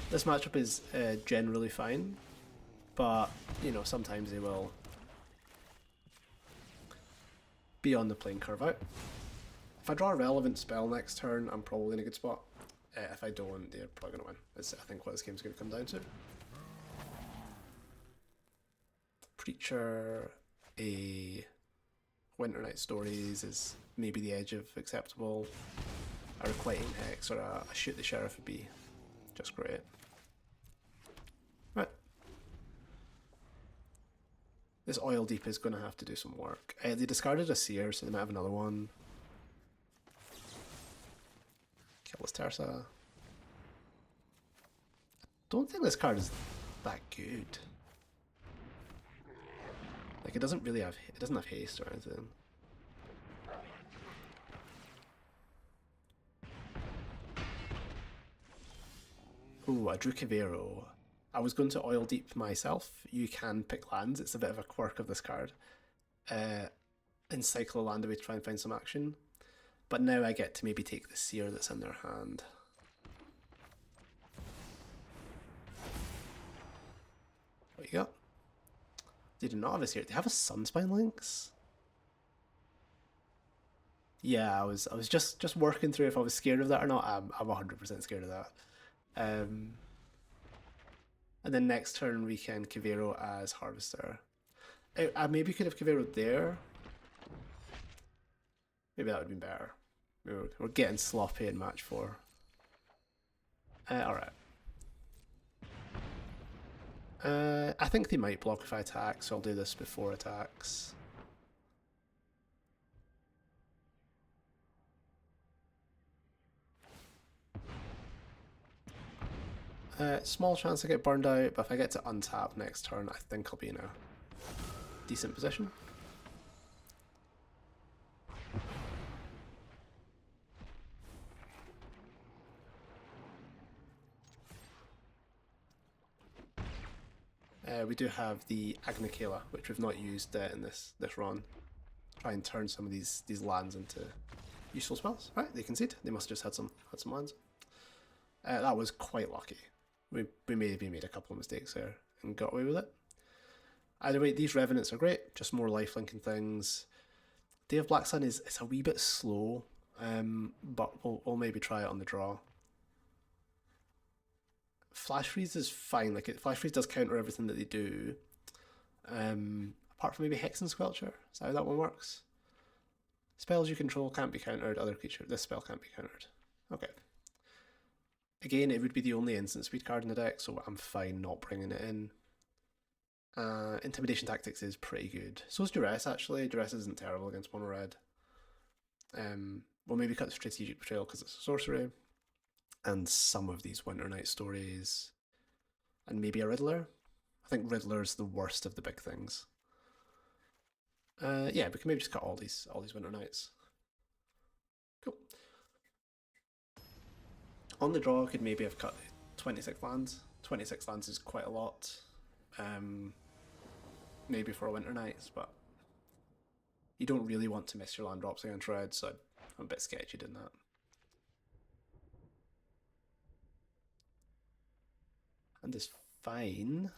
This matchup is generally fine, but you know sometimes they will be on the playing curve out. If I draw a relevant spell next turn, I'm probably in a good spot. If I don't, they're probably going to win. That's, I think, what this game's going to come down to. Preacher, a Winter Night Stories is maybe the edge of acceptable. A Requiting Hex or a Shoot the Sheriff would be just great. Right. This Oil Deep is going to have to do some work. They discarded a Seer, so they might have another one. Kill this Tersa. don't think this card is that good. Like, it doesn't have haste or anything. Ooh, I drew Kavero. I was going to Oil Deep myself. You can pick lands. It's a bit of a quirk of this card. And cycle a land away to try and find some action. But now I get to maybe take the Seer that's in their hand. What you got? They do not have a Seer. They have a Sunspine Lynx? Yeah, I was just working through if I was scared of that or not. I'm 100% scared of that. And then next turn we can Kavero as Harvester. I maybe could have Kavero there. Maybe that would have been better. We're getting sloppy in match 4. Alright. I think they might block if I attack, so I'll do this before attacks. Small chance I get burned out, but if I get to untap next turn, I think I'll be in a decent position. We do have the Agnicala, which we've not used in this run. Try and turn some of these lands into useful spells. Right, they concede. They must have just had some lands. That was quite lucky. We maybe made a couple of mistakes there and got away with it. Either way, these Revenants are great. Just more lifelinking things. Day of Black Sun is a wee bit slow, but we'll maybe try it on the draw. Flash Freeze is fine. Like, Flash Freeze does counter everything that they do. Apart from maybe Hex and Squelcher. Is that how that one works? Spells you control can't be countered. Other creature. This spell can't be countered. Okay. Again, it would be the only instant speed card in the deck, so I'm fine not bringing it in. Intimidation Tactics is pretty good. So is Duress, actually. Duress isn't terrible against mono red. We'll maybe cut the Strategic Betrayal because it's a sorcery. And some of these Winter Night Stories. And maybe a Riddler. I think Riddler's the worst of the big things. Yeah, we can maybe just cut all these Winter Nights. Cool. On the draw, I could maybe have cut 26 lands. 26 lands is quite a lot. Maybe for a Winter Nights, but you don't really want to miss your land drops against red, so I'm a bit sketchy doing that. And is fine.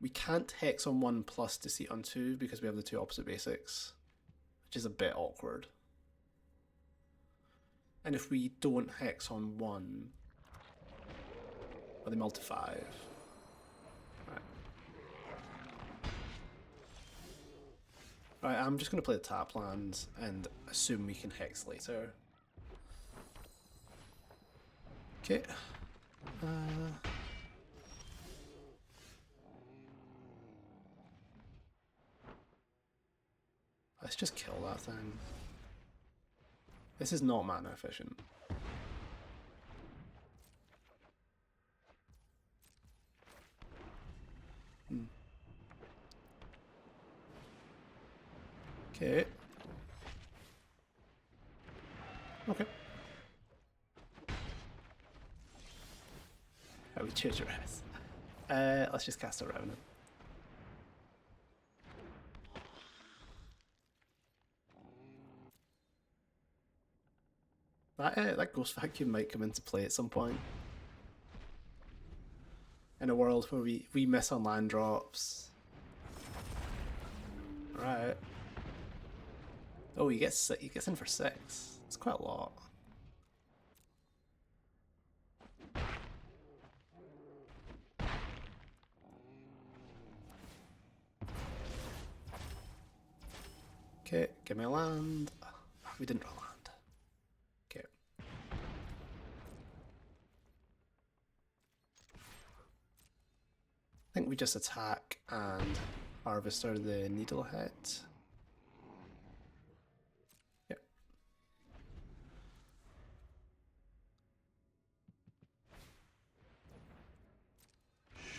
We can't Hex on 1 plus Deceit on 2 because we have the 2 opposite basics, which is a bit awkward. And if we don't Hex on 1, well, they multi 5. Right, I'm just going to play the tap lands and assume we can Hex later. Okay. Let's just kill that thing. This is not mana efficient. Okay. Okay. How we choose your ass. Let's just cast a Revenant. That Ghost Vacuum might come into play at some point. In a world where we miss on land drops. Right. Oh, he gets in for 6. It's quite a lot. Okay, give me a land. We didn't draw land. Okay. I think we just attack and Harvester the Needlehead.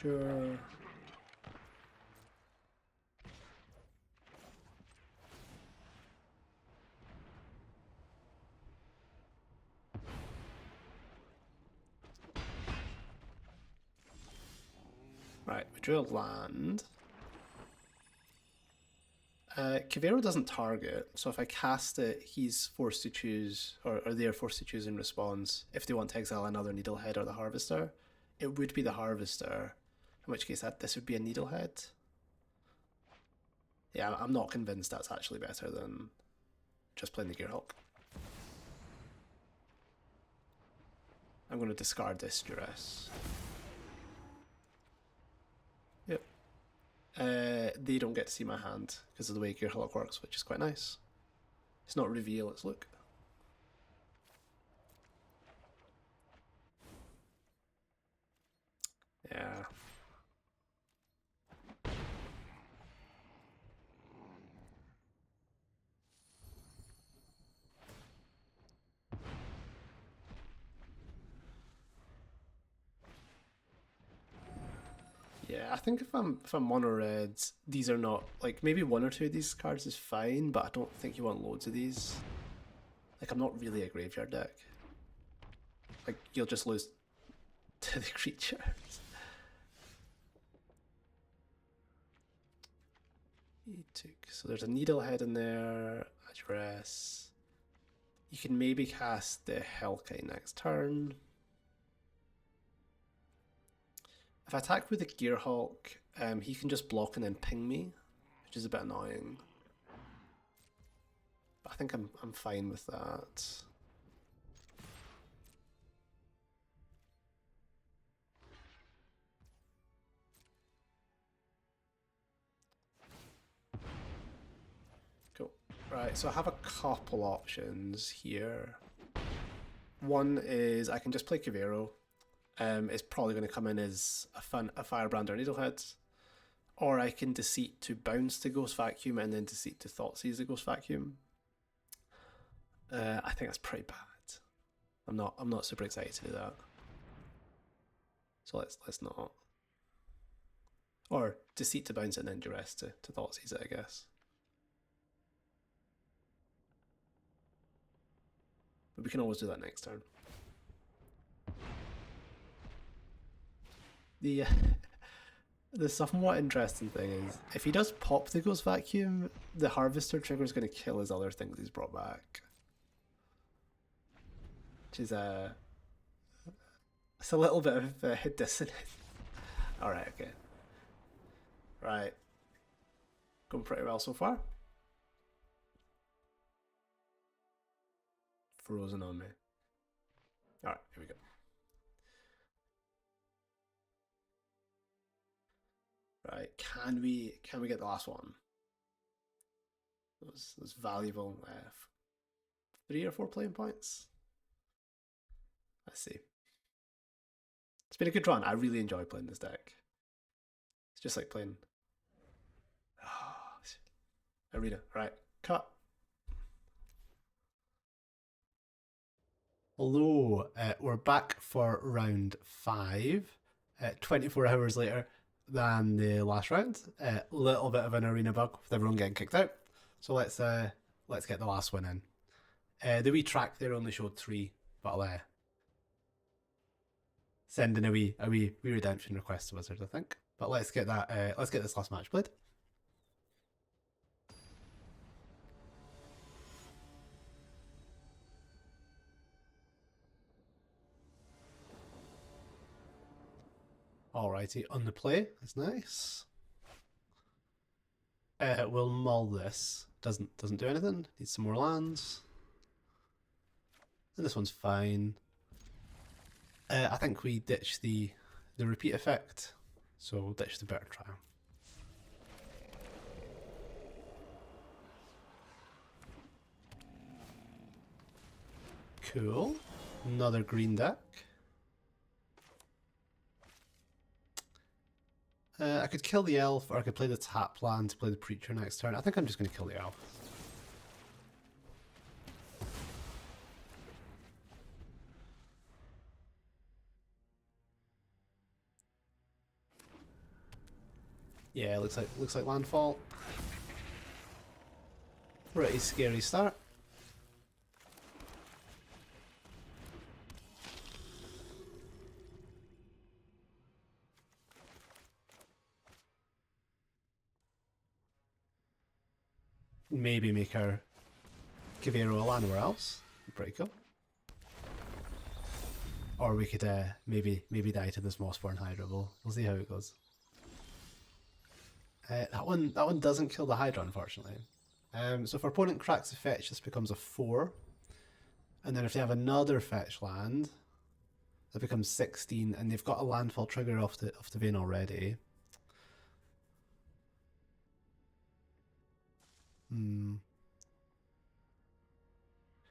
Sure. Right, we drew a land. Kavero doesn't target, so if I cast it, he's forced to choose, or they're forced to choose in response if they want to exile another Needlehead or the Harvester. It would be the Harvester, in which case this would be a Needlehead. Yeah, I'm not convinced that's actually better than just playing the Gearhulk. I'm going to discard this Duress. Yep. They don't get to see my hand because of the way Gearhulk works, which is quite nice. It's not reveal, it's look. Yeah. Yeah, I think if I'm mono red, these are not like maybe one or two of these cards is fine, but I don't think you want loads of these. Like I'm not really a graveyard deck. Like you'll just lose to the creatures. He took so there's a Needlehead in there, address. You can maybe cast the Hellkite next turn. If I attack with the Gearhulk, he can just block and then ping me, which is a bit annoying. But I think I'm fine with that. Cool. Right, so I have a couple options here. One is I can just play Kavero. It's probably going to come in as a Firebrand or Needlehead. Or I can Deceit to bounce to Ghost Vacuum and then Deceit to Thoughtseize the Ghost Vacuum. I think that's pretty bad. I'm not super excited to do that. So let's not. Or Deceit to bounce it and then Duress to Thoughtseize it, I guess. But we can always do that next turn. The somewhat interesting thing is, if he does pop the Ghost Vacuum, the Harvester trigger is going to kill his other things he's brought back. Which is it's a little bit of dissonance. Alright, okay. Right. Going pretty well so far. Frozen on me. Alright, here we go. Right, can we get the last one? Those valuable 3 or 4 playing points. Let's see. It's been a good run. I really enjoy playing this deck. It's just like playing Arena. Right, cut. Hello, we're back for round 5. 24 hours later than the last round. A little bit of an arena bug with everyone getting kicked out. So let's get the last one in. The wee track there only showed 3, but I'll send in a wee redemption request to Wizard, I think. But let's get that. Let's get this last match played. Alrighty, on the play. That's nice. We'll mull this. Doesn't do anything. Needs some more lands. And this one's fine. I think we ditch the repeat effect. So we'll ditch the better trial. Cool. Another green deck. I could kill the elf, or I could play the tap land to play the preacher next turn. I think I'm just going to kill the elf. Yeah, looks like Landfall. Pretty scary start. Maybe make our Kavero a land anywhere else. Pretty cool. Or we could maybe die to this Mossborn Hydra. We'll see how it goes. That one doesn't kill the Hydra, unfortunately. So if our opponent cracks a fetch, this becomes a 4. And then if they have another fetch land, that becomes 16, and they've got a landfall trigger off the vein already.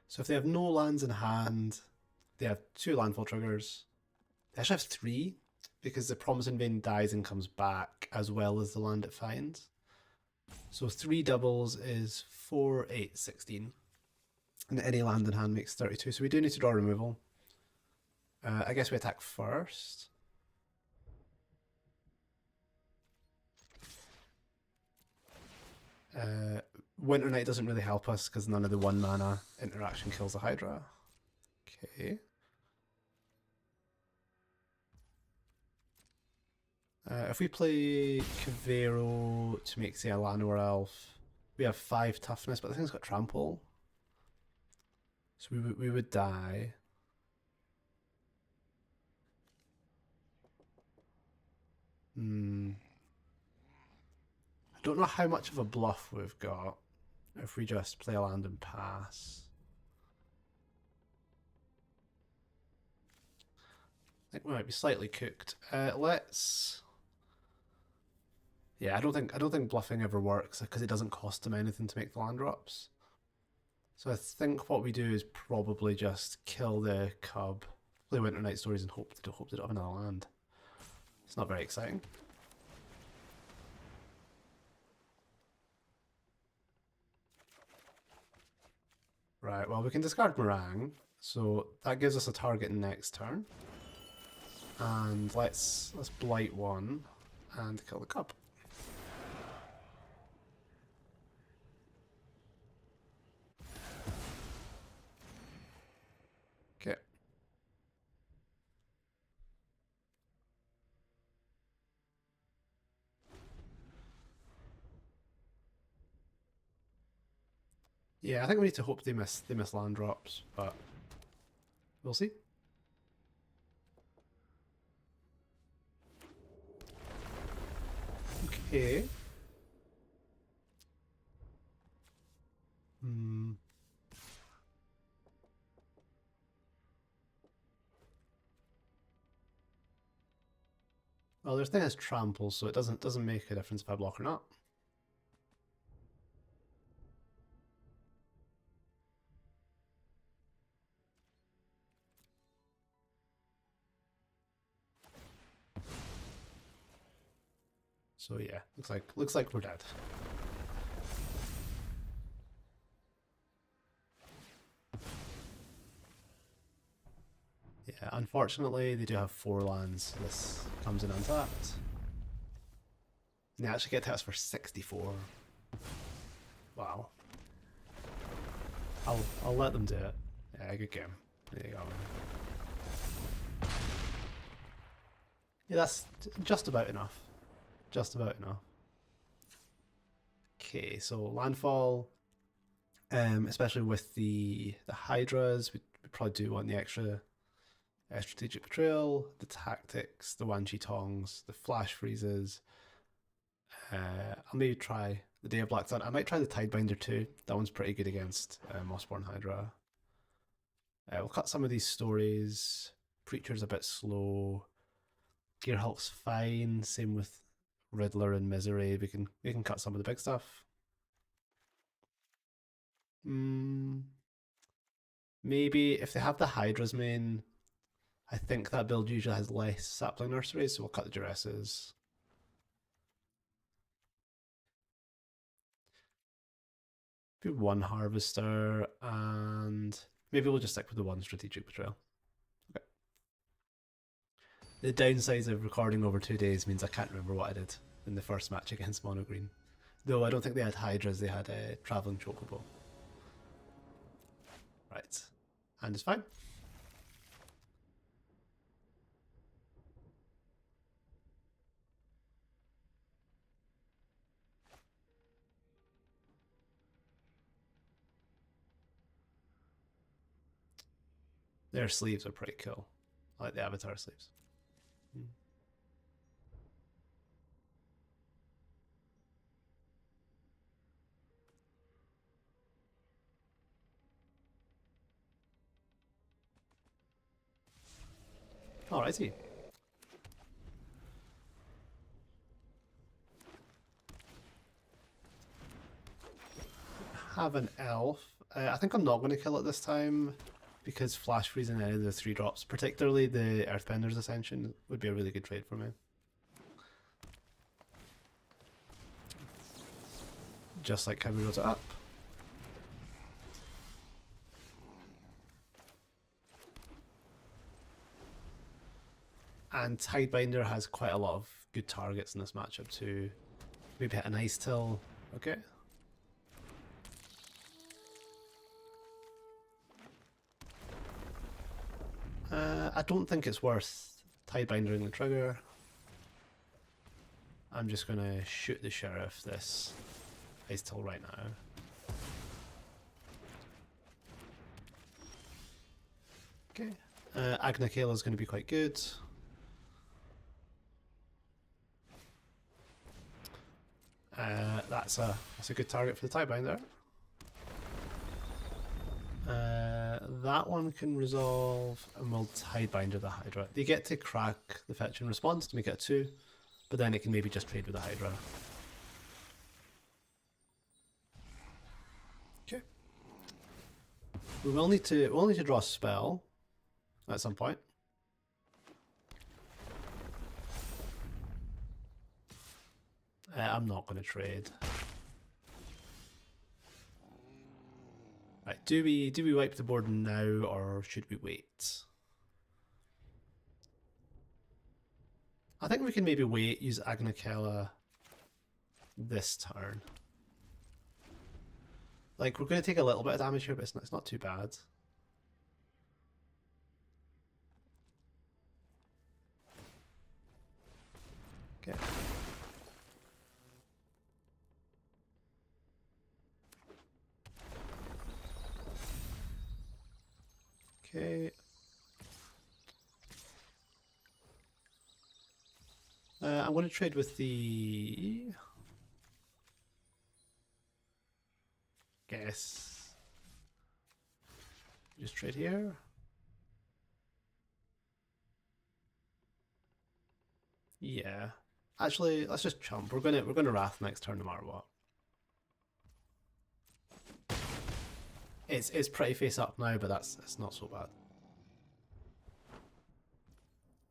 So if they have no lands in hand, they have 2 landfall triggers. They actually have 3, because the Promising Vein dies and comes back, as well as the land it finds. So 3 doubles is 4, 8, 16. And any land in hand makes 32, so we do need to draw removal. I guess we attack first. Winter Night doesn't really help us because none of the 1 mana interaction kills the Hydra. Okay. If we play Kavero to make, say, a Llanowar Elf, we have 5 toughness, but the thing's got trample. So we would die. I don't know how much of a bluff we've got if we just play a land and pass. I think we might be slightly cooked. Let's. Yeah, I don't think bluffing ever works because it doesn't cost them anything to make the land drops. So I think what we do is probably just kill the cub, play Winter Night Stories, and hope they don't have another land. It's not very exciting. Right, well we can discard Meringue, so that gives us a target next turn. And let's blight 1 and kill the cub. Okay. Yeah, I think we need to hope they miss land drops, but we'll see. Okay. Well, there's thing has trample, so it doesn't make a difference if I block or not. So yeah, looks like we're dead. Yeah, unfortunately they do have 4 lands. This comes in untapped. And they actually get to us for 64. Wow. I'll let them do it. Yeah, good game. There you go. Yeah, that's just about enough. Just about enough. Okay, so landfall, especially with the hydras, we probably do want the extra strategic betrayal, the tactics, the Wan-Chi tongs, the flash freezes. I'll maybe try the Day of Black Sun. I might try the Tidebinder too. That one's pretty good against Mossborn Hydra. We'll cut some of these stories. Preacher's a bit slow. Gearhulk's fine. Same with Riddler and Misery. We can cut some of the big stuff. Maybe if they have the Hydra's main, I think that build usually has less sapling nurseries, so we'll cut the Duresses. Maybe 1 Harvester, and maybe we'll just stick with the 1 Strategic Betrayal. Okay. The downsides of recording over 2 days means I can't remember what I did in the first match against Mono Green. Though I don't think they had Hydras, they had a Traveling Chocobo. Right. And it's fine. Their sleeves are pretty cool. I like the avatar sleeves. Alrighty. Have an elf. I think I'm not going to kill it this time because flash freezing any of the 3-drops, particularly the Earthbender's Ascension, would be a really good trade for me. Just like how we wrote it up. And Tidebinder has quite a lot of good targets in this matchup too. Maybe hit an Ice Till. Okay. I don't think it's worth Tidebindering the trigger. I'm just going to shoot the Sheriff this Ice Till right now. Okay. Agna is going to be quite good. That's a good target for the Tidebinder. That one can resolve, and we'll Tidebinder the Hydra. They get to crack the fetch in response to make it a 2, but then it can maybe just trade with the Hydra. Okay. We'll need to draw a spell at some point. I'm not going to trade. Right, do we wipe the board now, or should we wait? I think we can maybe wait, use Agnakella this turn. Like, we're going to take a little bit of damage here, but it's not too bad. Okay. Okay. I'm going to trade with the... Guess. Just trade here. Yeah. Actually, let's just chump. We're gonna Wrath next turn no matter what. It's pretty face up now, but it's not so bad.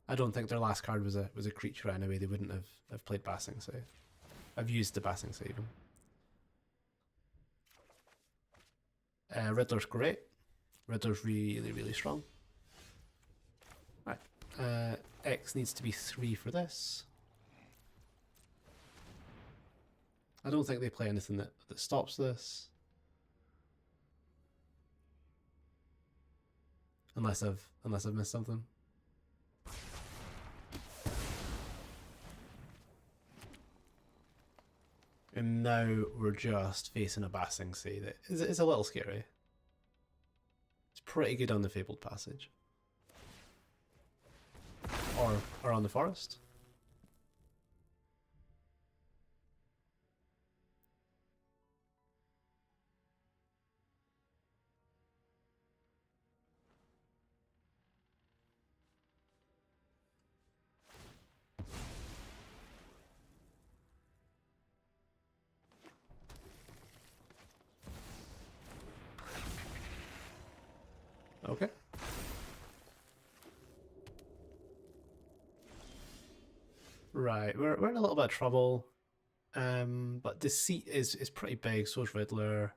I don't think their last card was a creature anyway. They wouldn't have played Basing Say. I've used the Basing Say even. Riddler's great. Riddler's really strong. Right. X needs to be 3 for this. I don't think they play anything that stops this. Unless I've missed something. And now we're just facing a Basing Say that is a little scary. It's pretty good on the Fabled Passage. Or on the Forest. Okay. Right, we're in a little bit of trouble. But Deceit is pretty big, so is Riddler.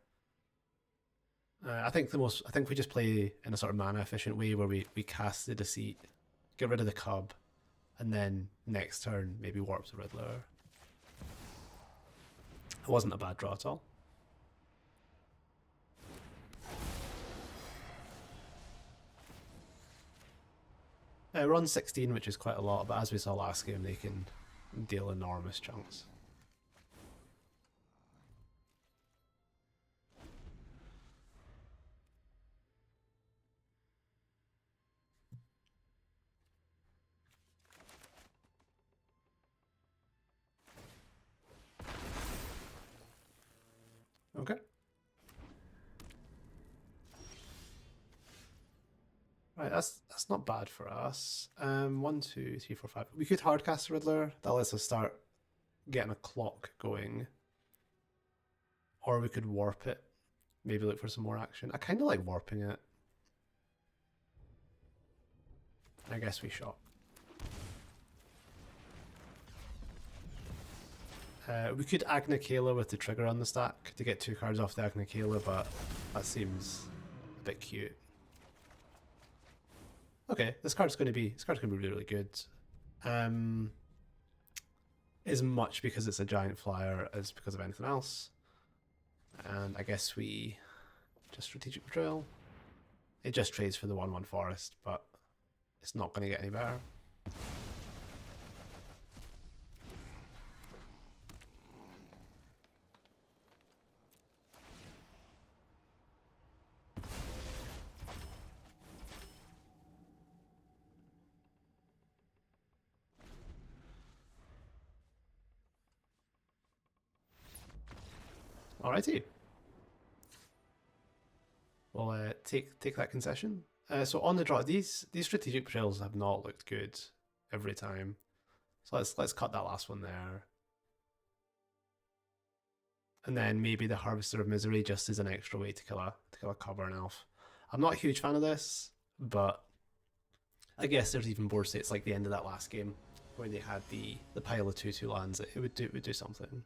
I think we just play in a sort of mana efficient way where we cast the Deceit, get rid of the Cub, and then next turn maybe warp the Riddler. It wasn't a bad draw at all. We're on 16, which is quite a lot, but as we saw last game, they can deal enormous chunks. Okay. Right, that's not bad for us. 1, 2, 3, 4, 5. We could hardcast the Riddler. That lets us start getting a clock going. Or we could warp it. Maybe look for some more action. I kind of like warping it. I guess we shot. We could Agna Kayla with the trigger on the stack to get 2 cards off the Agna Kayla, but that seems a bit cute. Okay, this card's gonna be really, really good. As much because it's a giant flyer as because of anything else. And I guess we just strategic betrayal. It just trades for the 1/1 forest, but it's not gonna get any better. Alrighty. We'll take that concession. So on the draw, these strategic betrayals have not looked good every time. So let's cut that last one there. And then maybe the Harvester of Misery just is an extra way to kill a cover elf. I'm not a huge fan of this, but I guess there's even board states like the end of that last game where they had the pile of 2/2 lands. It would do something.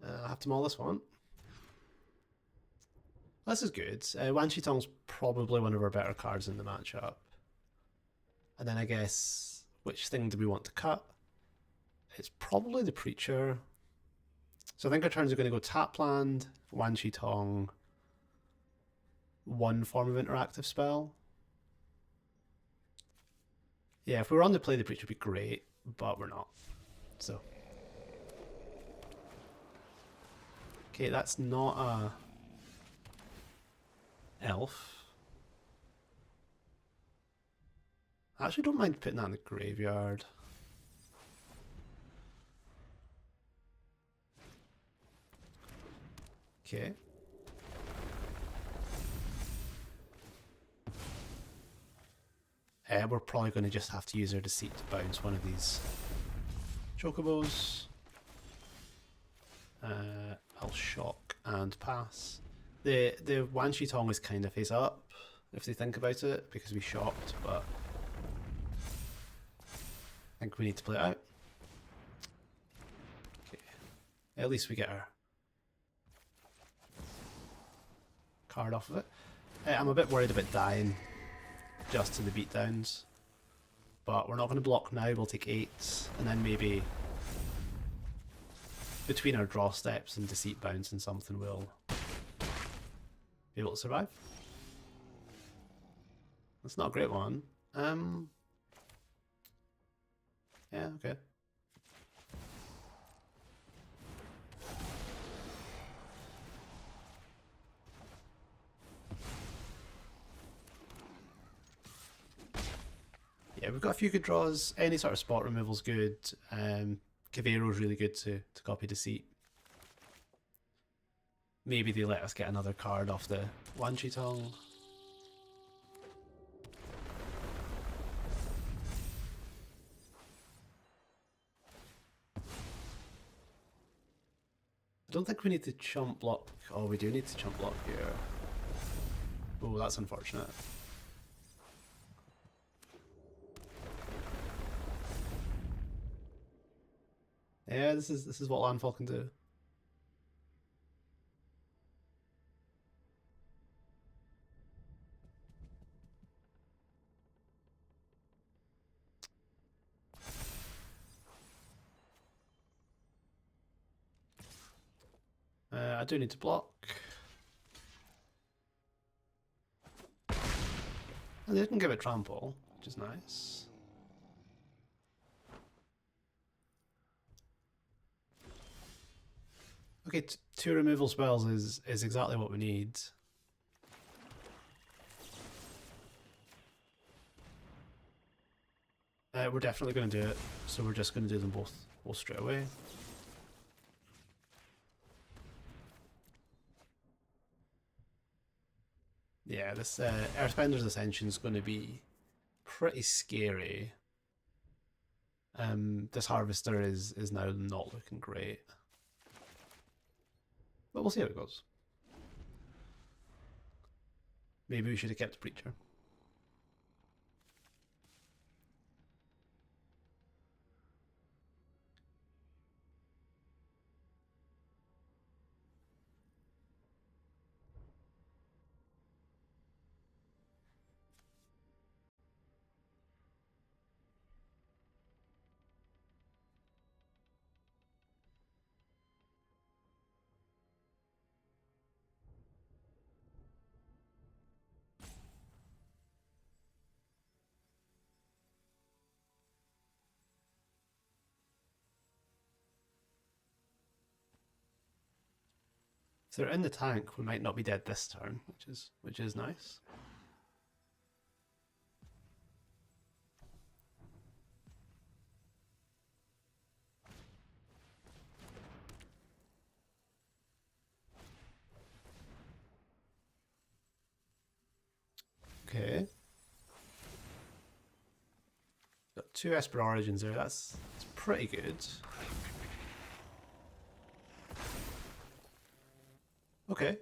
I have to maul this one. This is good. Wan Shi Tong's probably one of our better cards in the matchup. And then I guess, which thing do we want to cut? It's probably the Preacher. So I think our turns are going to go tap land, Wan Shi Tong, one form of interactive spell. Yeah, if we were on to play the Preacher, it'd be great, but we're not. So. Okay, that's not a elf. I actually don't mind putting that in the graveyard. Okay. We're probably going to just have to use our Deceit to bounce one of these Chocobos. I'll shock and pass. The Wan Shi Tong is kind of face up, if they think about it, because we shocked, but I think we need to play it out. Okay. At least we get our card off of it. I'm a bit worried about dying just to the beatdowns, but we're not going to block now. We'll take 8, and then maybe between our draw steps and Deceit bounce and something we'll be able to survive. That's not a great one. Yeah, okay. Yeah, we've got a few good draws. Any sort of spot removal's good. Cavero's really good to copy Deceit. Maybe they let us get another card off the Wan Shi Tong. I don't think we need to chump block. Oh, we do need to chump block here. Oh, that's unfortunate. Yeah, this is what Landfall can do. I do need to block. And they didn't give it trample, which is nice. Okay, 2 removal spells is exactly what we need. We're definitely going to do it, so we're just going to do them both straight away. Yeah, this Earthbender's Ascension is going to be pretty scary. This Harvester is now not looking great. But we'll see how it goes. Maybe we should have kept Preacher. If they're in the tank, we might not be dead this turn, which is nice. Okay. Got 2 Esper Origins there, that's pretty good. Okay.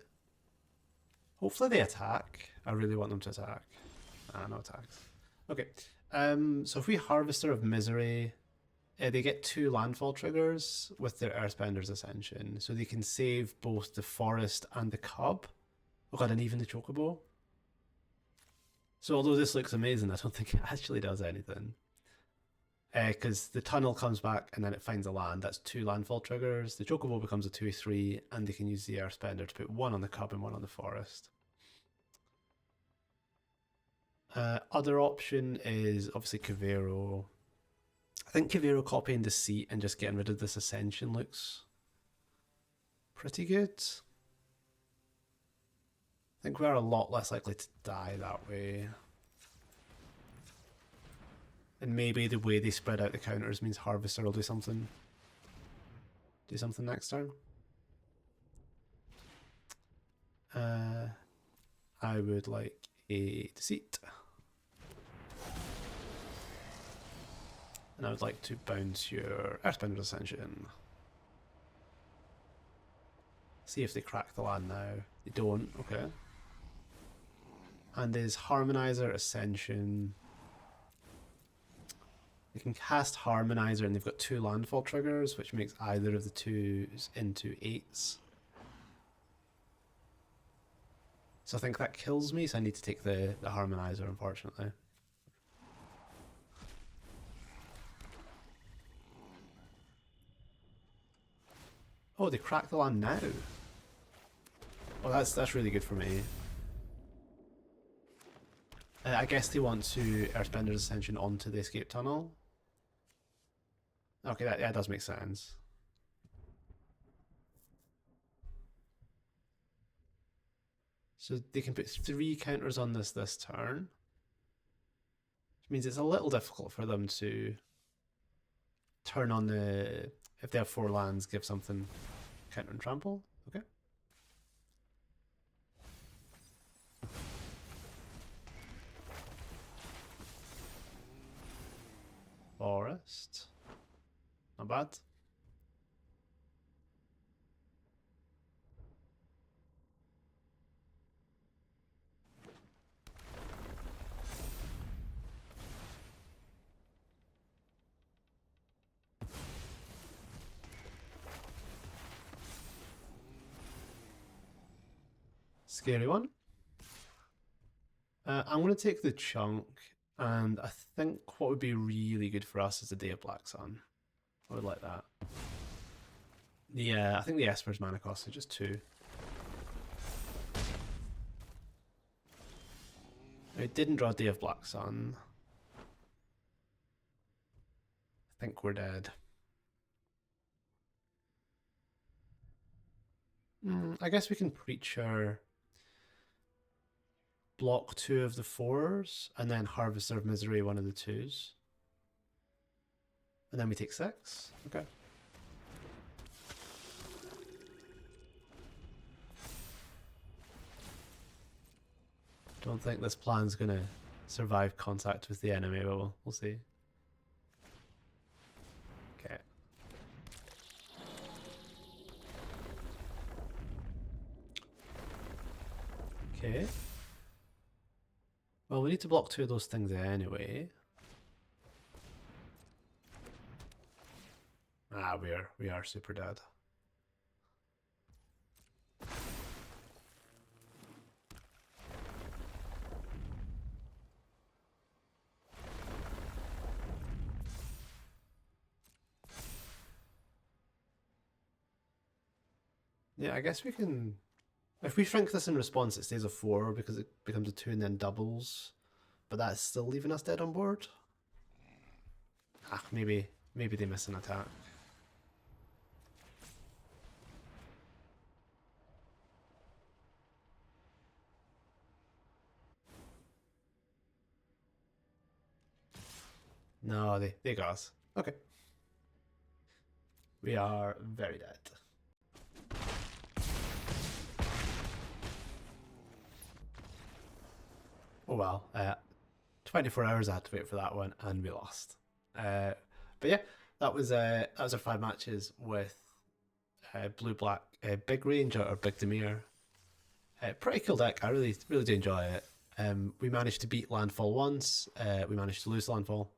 Hopefully they attack. I really want them to attack. No attacks. Okay. So if we Harvester of Misery, they get 2 landfall triggers with their Earthbender's Ascension, so they can save both the forest and the cub. Oh god, and even the chocobo. So although this looks amazing, I don't think it actually does anything. Because the tunnel comes back and then it finds a land. That's 2 landfall triggers. The chocobo becomes a 2/3, and they can use the Earthbender to put 1 on the cub and 1 on the forest. Other option is obviously Kavero. I think Kavero copying Deceit and just getting rid of this Ascension looks pretty good. I think we're a lot less likely to die that way. And maybe the way they spread out the counters means Harvester will do something. Do something next turn. I would like a Deceit. And I would like to bounce your Earthbender's Ascension. See if they crack the land now. They don't, okay. And is Harmonizer Ascension. They can cast Harmonizer and they've got 2 landfall triggers, which makes either of the 2s into 8s. So I think that kills me, so I need to take the Harmonizer, unfortunately. Oh, they cracked the land now. Oh, that's really good for me. I guess they want to Earthbender's Ascension onto the escape tunnel. Okay, that does make sense. So they can put 3 counters on this turn. Which means it's a little difficult for them to turn on the... If they have 4 lands, give something counter and trample. Okay. Forest. Not bad. Scary one. I'm going to take the chunk, and I think what would be really good for us is a Day of Black Sun. I would like that. I think the Esper's mana cost is just 2. I didn't draw Day of Black Sun. I think we're dead. I guess we can Preacher, block 2 of the 4s, and then Harvester of Misery 1 of the 2s. And then we take 6. Okay. Don't think this plan's gonna survive contact with the enemy, but we'll see. Okay. Okay. Well, we need to block 2 of those things anyway. Ah, we are super dead. Yeah, I guess we can. If we shrink this in response, it stays a 4 because it becomes a 2 and then doubles. But that's still leaving us dead on board. Ah, maybe they miss an attack. No, they got us. Okay. We are very dead. Oh well, 24 hours I had to wait for that one, and we lost. But yeah, that was our 5 matches with blue black big range or big Dimir. Pretty cool deck. I really do enjoy it. We managed to beat Landfall once. We managed to lose Landfall.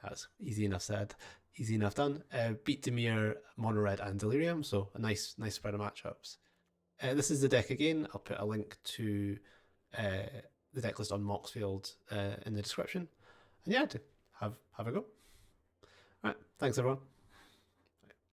That's easy enough said, easy enough done. Beat Dimir, Mono Red, and Delirium, so a nice spread of matchups. This is the deck again. I'll put a link to the deck list on Moxfield in the description. And yeah, have a go. All right, thanks everyone.